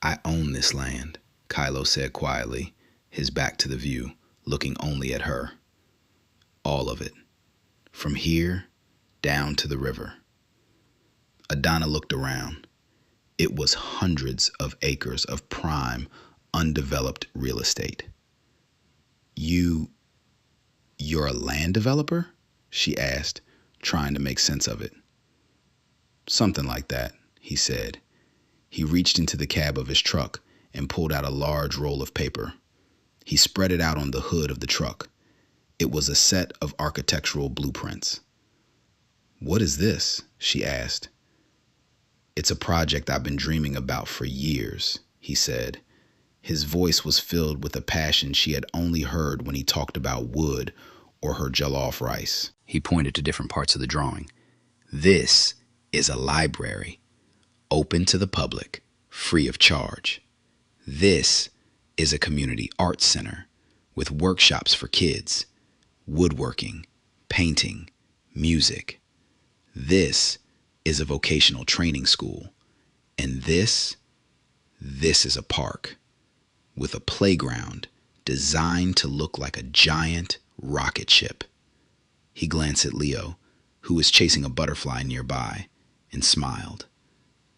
"I own this land," Kylo said quietly, his back to the view, looking only at her. "All of it. From here down to the river." Adana looked around. It was hundreds of acres of prime, undeveloped real estate. You're a land developer?" she asked, trying to make sense of it. "Something like that," he said. He reached into the cab of his truck and pulled out a large roll of paper. He spread it out on the hood of the truck. It was a set of architectural blueprints. "What is this?" she asked. "It's a project I've been dreaming about for years," he said. His voice was filled with a passion she had only heard when he talked about wood or her jollof rice. He pointed to different parts of the drawing. "This is a library, open to the public, free of charge. This is a community arts center with workshops for kids, woodworking, painting, music. This is a vocational training school. And this is a park with a playground designed to look like a giant rocket ship." He glanced at Leo, who was chasing a butterfly nearby, and smiled.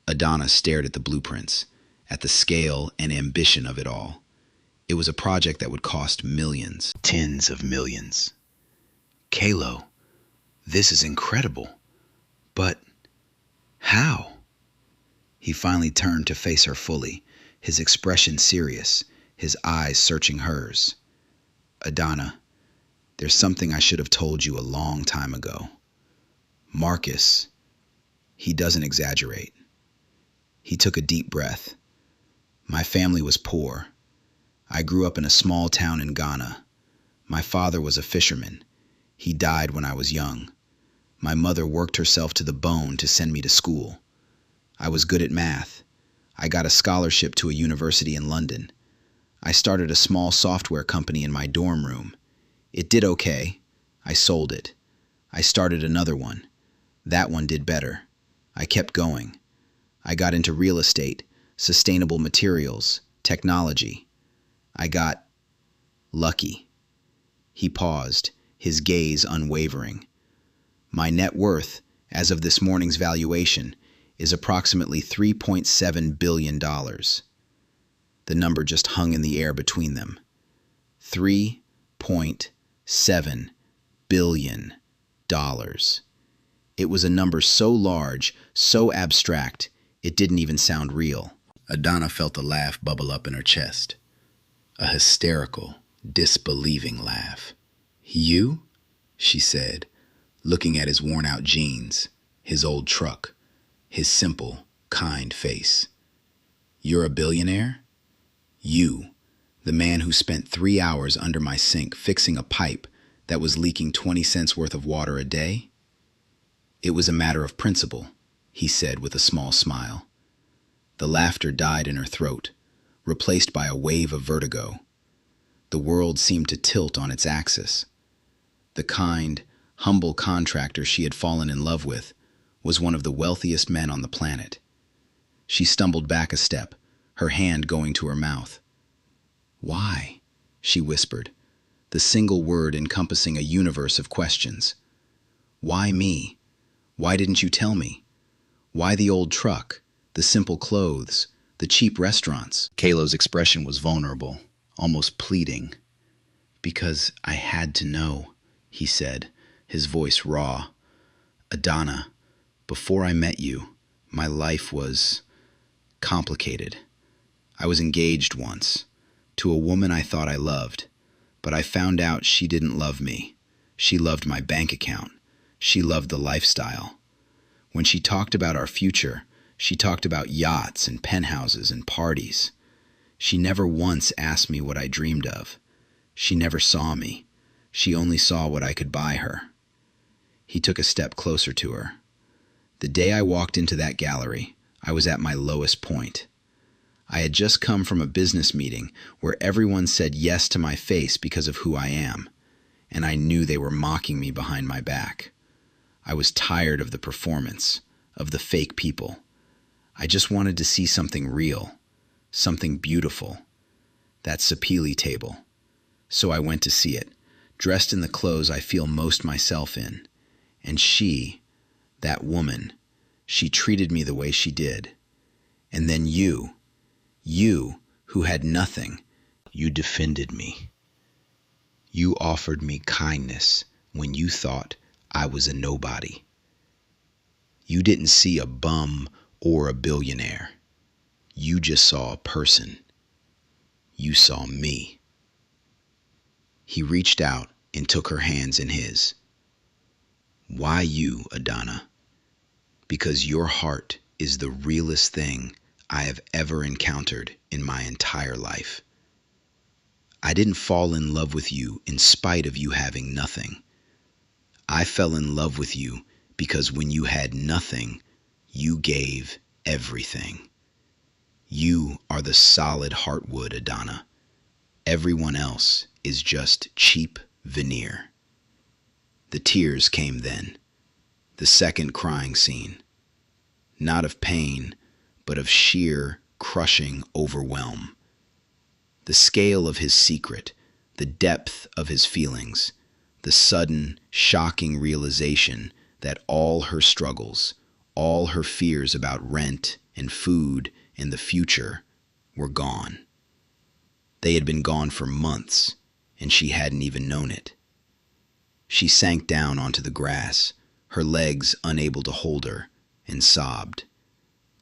Adana stared at the blueprints, at the scale and ambition of it all. It was a project that would cost millions, tens of millions. "Kalo, this is incredible. But how?" He finally turned to face her fully, his expression serious, his eyes searching hers. "Adana, there's something I should have told you a long time ago. Marcus, he doesn't exaggerate." He took a deep breath. "My family was poor. I grew up in a small town in Ghana. My father was a fisherman. He died when I was young. My mother worked herself to the bone to send me to school. I was good at math. I got a scholarship to a university in London. I started a small software company in my dorm room. It did okay. I sold it. I started another one. That one did better. I kept going. I got into real estate, sustainable materials, technology. I got lucky." He paused, his gaze unwavering. "My net worth, as of this morning's valuation, is approximately $3.7 billion. The number just hung in the air between them. $3.7 billion. It was a number so large, so abstract, it didn't even sound real. Adana felt a laugh bubble up in her chest. A hysterical, disbelieving laugh. "You?" she said, looking at his worn-out jeans, his old truck, his simple, kind face. "You're a billionaire? You, the man who spent 3 hours under my sink fixing a pipe that was leaking 20 cents worth of water a day?" "It was a matter of principle," he said with a small smile. The laughter died in her throat, replaced by a wave of vertigo. The world seemed to tilt on its axis. The kind, humble contractor she had fallen in love with was one of the wealthiest men on the planet. She stumbled back a step, her hand going to her mouth. "Why?" she whispered, the single word encompassing a universe of questions. "Why me? Why didn't you tell me? Why the old truck, the simple clothes, the cheap restaurants?" Kalo's expression was vulnerable, almost pleading. "Because I had to know," he said, his voice raw. "Adana, before I met you, my life was complicated. I was engaged once, to a woman I thought I loved, but I found out she didn't love me. She loved my bank account. She loved the lifestyle. When she talked about our future, she talked about yachts and penthouses and parties. She never once asked me what I dreamed of. She never saw me. She only saw what I could buy her." He took a step closer to her. "The day I walked into that gallery, I was at my lowest point. I had just come from a business meeting where everyone said yes to my face because of who I am, and I knew they were mocking me behind my back. I was tired of the performance, of the fake people. I just wanted to see something real, something beautiful. That Sapele table. So I went to see it, dressed in the clothes I feel most myself in. And she, that woman, she treated me the way she did. And then you who had nothing, you defended me. You offered me kindness when you thought I was a nobody. You didn't see a bum or a billionaire. You just saw a person. You saw me. He reached out and took her hands in his. Why you, Adana? Because your heart is the realest thing I have ever encountered in my entire life. I didn't fall in love with you in spite of you having nothing. I fell in love with you because when you had nothing, you gave everything. You are the solid heartwood, Adana. Everyone else is just cheap veneer. The tears came then, the second crying scene. Not of pain, but of sheer, crushing overwhelm. The scale of his secret, the depth of his feelings, the sudden, shocking realization that all her struggles, all her fears about rent and food and the future were gone. They had been gone for months, and she hadn't even known it. She sank down onto the grass, her legs unable to hold her, and sobbed.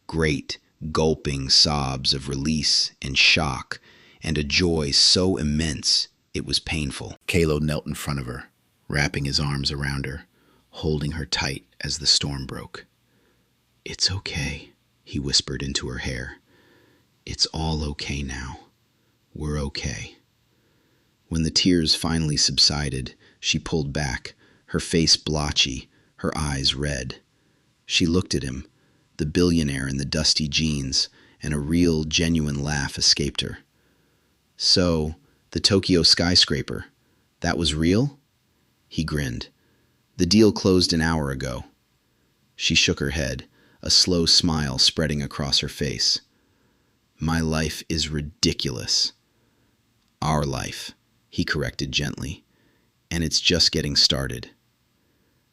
Great, gulping sobs of release and shock, and a joy so immense it was painful. Kalo knelt in front of her, wrapping his arms around her, holding her tight as the storm broke. "It's okay," he whispered into her hair. "It's all okay now. We're okay." When the tears finally subsided, she pulled back, her face blotchy, her eyes red. She looked at him, the billionaire in the dusty jeans, and a real, genuine laugh escaped her. "So, the Tokyo skyscraper, that was real?" He grinned. "The deal closed an hour ago." She shook her head, a slow smile spreading across her face. "My life is ridiculous." "Our life," he corrected gently, "and it's just getting started."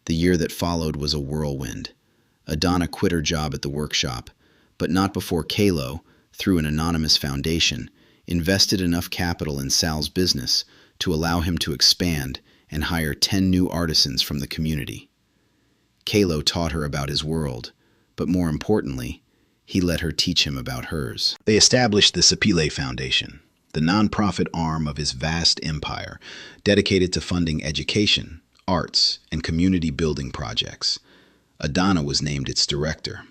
The year that followed was a whirlwind. Adana quit her job at the workshop, but not before Kalo, through an anonymous foundation, invested enough capital in Sal's business to allow him to expand and hire 10 new artisans from the community. Kalo taught her about his world, but more importantly, he let her teach him about hers. They established the Sapele Foundation, the nonprofit arm of his vast empire, dedicated to funding education, arts, and community building projects. Adana was named its director.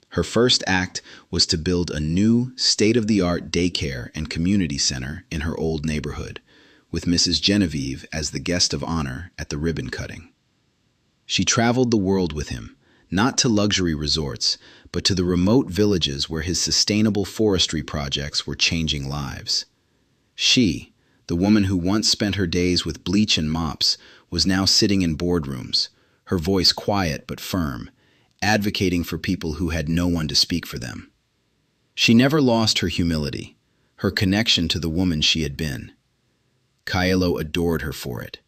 Her first act was to build a new, state-of-the-art daycare and community center in her old neighborhood, with Mrs. Genevieve as the guest of honor at the ribbon cutting. She traveled the world with him, not to luxury resorts, but to the remote villages where his sustainable forestry projects were changing lives. She, the woman who once spent her days with bleach and mops, was now sitting in boardrooms, her voice quiet but firm, advocating for people who had no one to speak for them. She never lost her humility, her connection to the woman she had been. Kaelo adored her for it.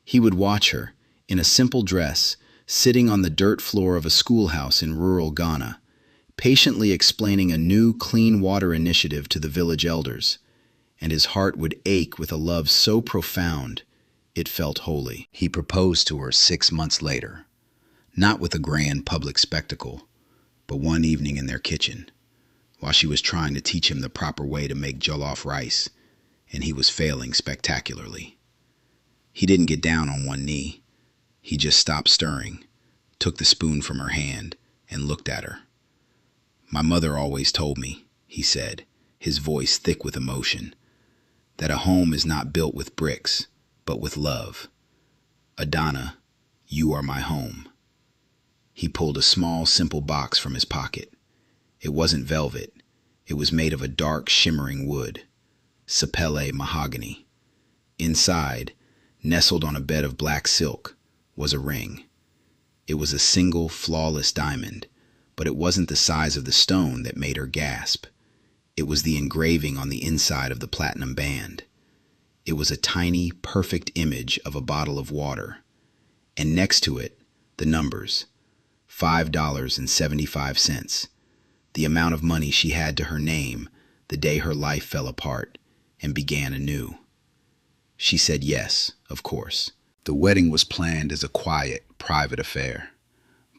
He would watch her, in a simple dress, sitting on the dirt floor of a schoolhouse in rural Ghana, patiently explaining a new clean water initiative to the village elders, and his heart would ache with a love so profound it felt holy. He proposed to her 6 months later, not with a grand public spectacle, but one evening in their kitchen, while she was trying to teach him the proper way to make jollof rice, and he was failing spectacularly. He didn't get down on one knee. He just stopped stirring, took the spoon from her hand, and looked at her. "My mother always told me," he said, his voice thick with emotion, "that a home is not built with bricks, but with love. Adana, you are my home." He pulled a small, simple box from his pocket. It wasn't velvet. It was made of a dark, shimmering wood, Sapele mahogany. Inside, Nestled on a bed of black silk was a ring. It was a single, flawless diamond, but it wasn't the size of the stone that made her gasp. It was the engraving on the inside of the platinum band. It was a tiny, perfect image of a bottle of water, and next to it, the numbers, $5.75, the amount of money she had to her name the day her life fell apart and began anew. She said yes, of course. The wedding was planned as a quiet, private affair.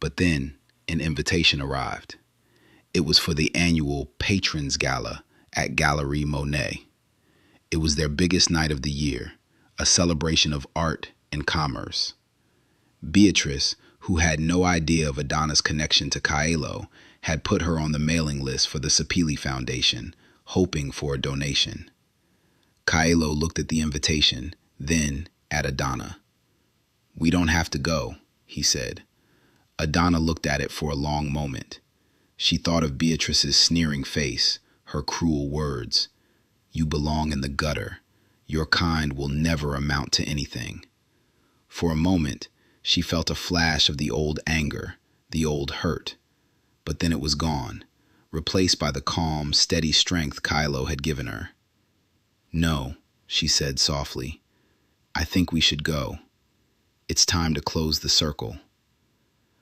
But then an invitation arrived. It was for the annual Patrons Gala at Galerie Monet. It was their biggest night of the year, a celebration of art and commerce. Beatrice, who had no idea of Adana's connection to Kaelo, had put her on the mailing list for the Sapili Foundation, hoping for a donation. Kaelo looked at the invitation, then at Adana. "We don't have to go," he said. Adana looked at it for a long moment. She thought of Beatrice's sneering face, her cruel words. "You belong in the gutter. Your kind will never amount to anything." For a moment, she felt a flash of the old anger, the old hurt. But then it was gone, replaced by the calm, steady strength Kaelo had given her. "No," she said softly. "I think we should go. It's time to close the circle."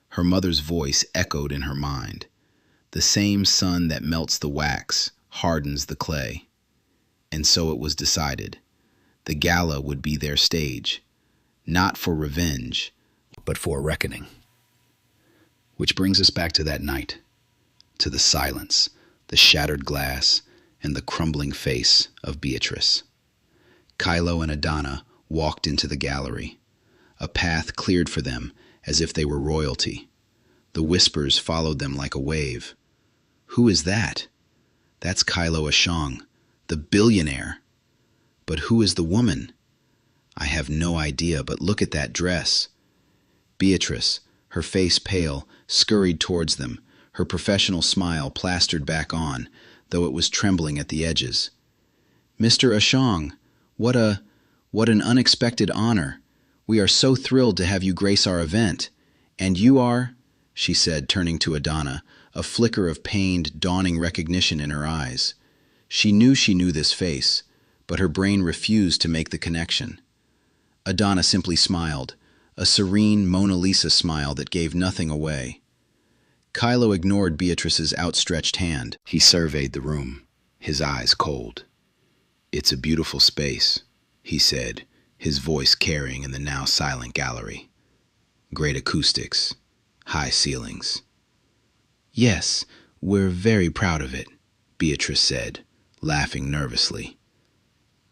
Her mother's voice echoed in her mind. The same sun that melts the wax hardens the clay. And so it was decided. The gala would be their stage, not for revenge, but for a reckoning. Which brings us back to that night, to the silence, the shattered glass, and the crumbling face of Beatrice. Kaelo and Adana walked into the gallery, a path cleared for them as if they were royalty. The whispers followed them like a wave. "Who is that?" "That's Kaelo Ashong, the billionaire." "But who is the woman?" "I have no idea, but look at that dress." Beatrice, her face pale, scurried towards them, her professional smile plastered back on, though it was trembling at the edges. "Mr. Ashong, what an unexpected honor. We are so thrilled to have you grace our event. And you are," she said, turning to Adana, a flicker of pained, dawning recognition in her eyes. She knew this face, but her brain refused to make the connection. Adana simply smiled, a serene Mona Lisa smile that gave nothing away. Kaelo ignored Beatrice's outstretched hand. He surveyed the room, his eyes cold. "It's a beautiful space," he said, his voice carrying in the now silent gallery. "Great acoustics, high ceilings." "Yes, we're very proud of it," Beatrice said, laughing nervously.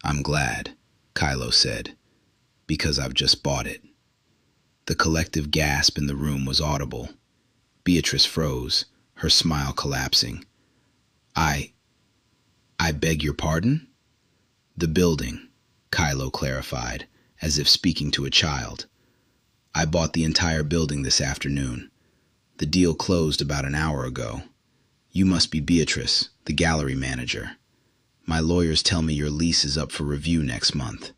"I'm glad," Kaelo said, "because I've just bought it." The collective gasp in the room was audible. Beatrice froze, her smile collapsing. I beg your pardon?" "The building," Kaelo clarified, as if speaking to a child. "I bought the entire building this afternoon. The deal closed about an hour ago. You must be Beatrice, the gallery manager. My lawyers tell me your lease is up for review next month.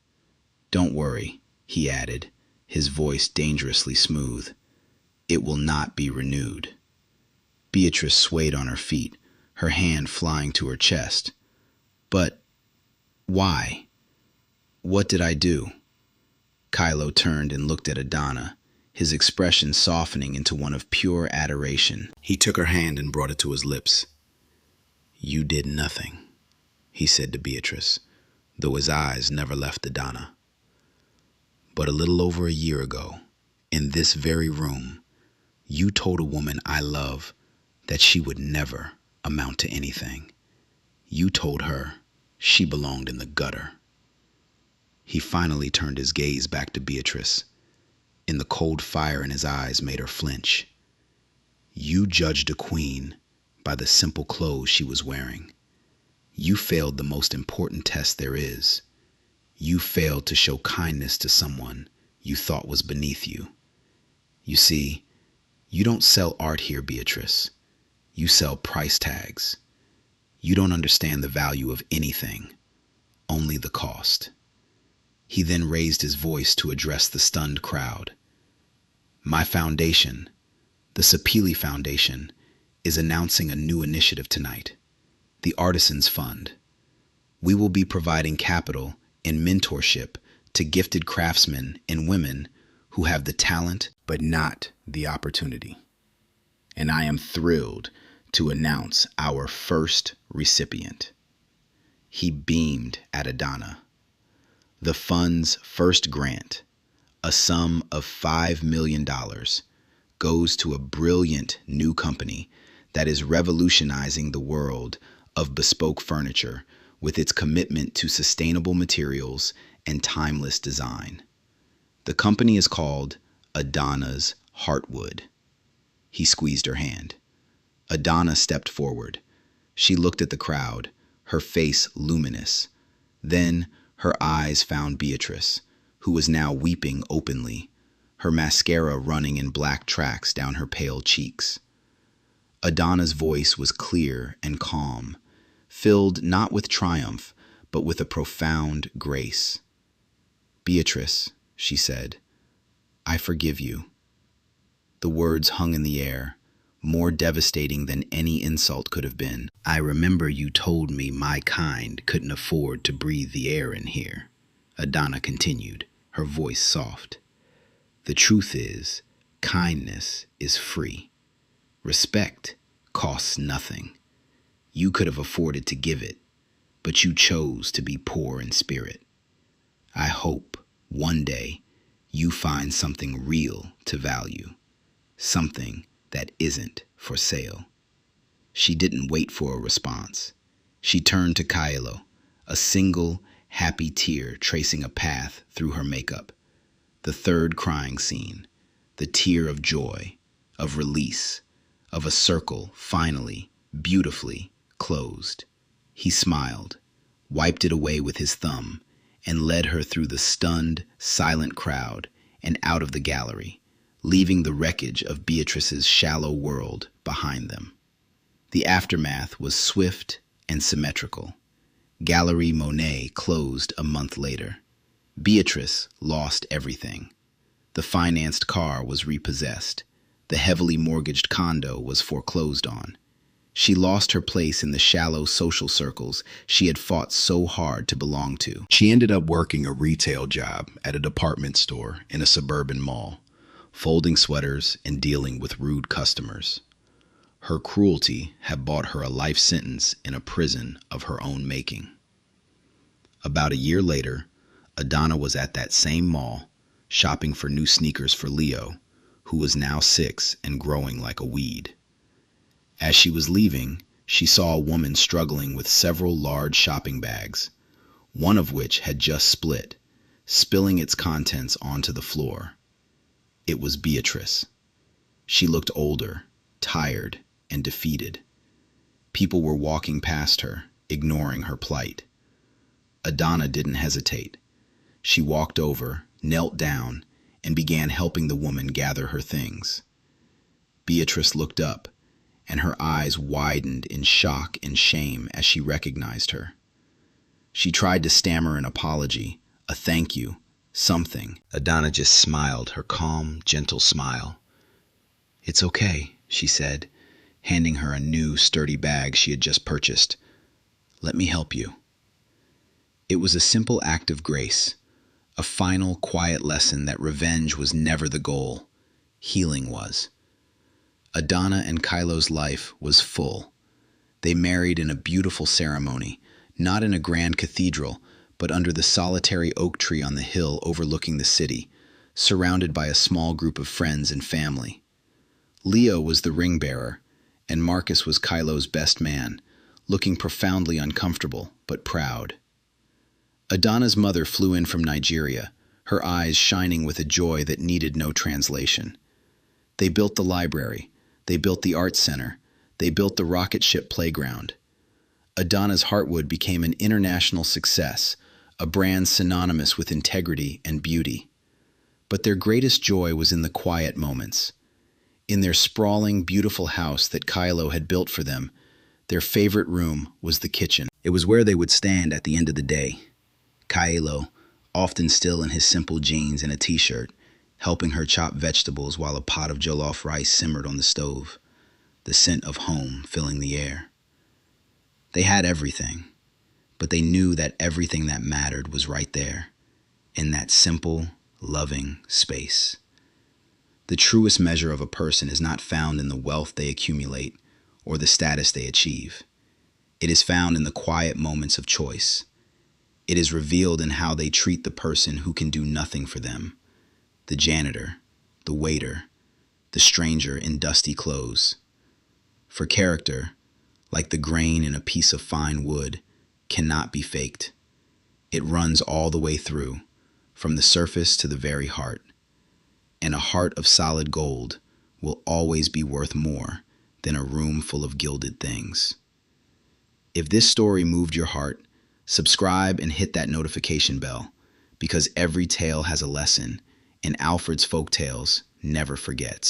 Don't worry," he added, his voice dangerously smooth. "It will not be renewed." Beatrice swayed on her feet, her hand flying to her chest. "But why? What did I do?" Kaelo turned and looked at Adana, his expression softening into one of pure adoration. He took her hand and brought it to his lips. "You did nothing," he said to Beatrice, though his eyes never left Adana. "But a little over a year ago, in this very room, you told a woman I love that she would never amount to anything. You told her she belonged in the gutter." He finally turned his gaze back to Beatrice, and the cold fire in his eyes made her flinch. "You judged a queen by the simple clothes she was wearing. You failed the most important test there is. You failed to show kindness to someone you thought was beneath you. You see, you don't sell art here, Beatrice. You sell price tags. You don't understand the value of anything, only the cost." He then raised his voice to address the stunned crowd. My foundation, the Sapili Foundation, is announcing a new initiative tonight, the Artisans Fund. We will be providing capital and mentorship to gifted craftsmen and women who have the talent but not the opportunity. And I am thrilled to announce our first recipient. He beamed at Adana. The fund's first grant, a sum of $5 million, goes to a brilliant new company that is revolutionizing the world of bespoke furniture with its commitment to sustainable materials and timeless design. The company is called Adana's Heartwood. He squeezed her hand. Adana stepped forward. She looked at the crowd, her face luminous. Then her eyes found Beatrice, who was now weeping openly, her mascara running in black tracks down her pale cheeks. Adana's voice was clear and calm, filled not with triumph, but with a profound grace. Beatrice, she said, I forgive you. The words hung in the air, more devastating than any insult could have been. I remember you told me my kind couldn't afford to breathe the air in here, Adana continued, her voice soft. The truth is, kindness is free. Respect costs nothing. You could have afforded to give it, but you chose to be poor in spirit. I hope one day you find something real to value, something that isn't for sale. She didn't wait for a response. She turned to Kylo, a single, happy tear tracing a path through her makeup. The third crying scene, the tear of joy, of release, of a circle finally, beautifully closed. He smiled, wiped it away with his thumb, and led her through the stunned, silent crowd and out of the gallery, leaving the wreckage of Beatrice's shallow world behind them. The aftermath was swift and symmetrical. Gallery Monet closed a month later. Beatrice lost everything. The financed car was repossessed. The heavily mortgaged condo was foreclosed on. She lost her place in the shallow social circles she had fought so hard to belong to. She ended up working a retail job at a department store in a suburban mall, folding sweaters and dealing with rude customers. Her cruelty had bought her a life sentence in a prison of her own making. About a year later, Adana was at that same mall, shopping for new sneakers for Leo, who was now 6 and growing like a weed. As she was leaving, she saw a woman struggling with several large shopping bags, one of which had just split, spilling its contents onto the floor. It was Beatrice. She looked older, tired, and defeated. People were walking past her, ignoring her plight. Adana didn't hesitate. She walked over, knelt down, and began helping the woman gather her things. Beatrice looked up, and her eyes widened in shock and shame as she recognized her. She tried to stammer an apology, a thank you, something. Adana just smiled, her calm, gentle smile. It's okay, she said, handing her a new, sturdy bag she had just purchased. Let me help you. It was a simple act of grace, a final, quiet lesson that revenge was never the goal. Healing was. Adana and Kylo's life was full. They married in a beautiful ceremony, not in a grand cathedral, but under the solitary oak tree on the hill overlooking the city, surrounded by a small group of friends and family. Leo was the ring bearer, and Marcus was Kylo's best man, looking profoundly uncomfortable but proud. Adana's mother flew in from Nigeria, her eyes shining with a joy that needed no translation. They built the library. They built the art center. They built the rocket ship playground. Adana's Heartwood became an international success, a brand synonymous with integrity and beauty. But their greatest joy was in the quiet moments. In their sprawling, beautiful house that Kylo had built for them, their favorite room was the kitchen. It was where they would stand at the end of the day. Kylo, often still in his simple jeans and a t-shirt, helping her chop vegetables while a pot of jollof rice simmered on the stove, the scent of home filling the air. They had everything, but they knew that everything that mattered was right there, in that simple, loving space. The truest measure of a person is not found in the wealth they accumulate or the status they achieve. It is found in the quiet moments of choice. It is revealed in how they treat the person who can do nothing for them, the janitor, the waiter, the stranger in dusty clothes. For character, like the grain in a piece of fine wood, cannot be faked. It runs all the way through, from the surface to the very heart. And a heart of solid gold will always be worth more than a room full of gilded things. If this story moved your heart, subscribe and hit that notification bell, because every tale has a lesson, and Alfred's Folktales never forgets.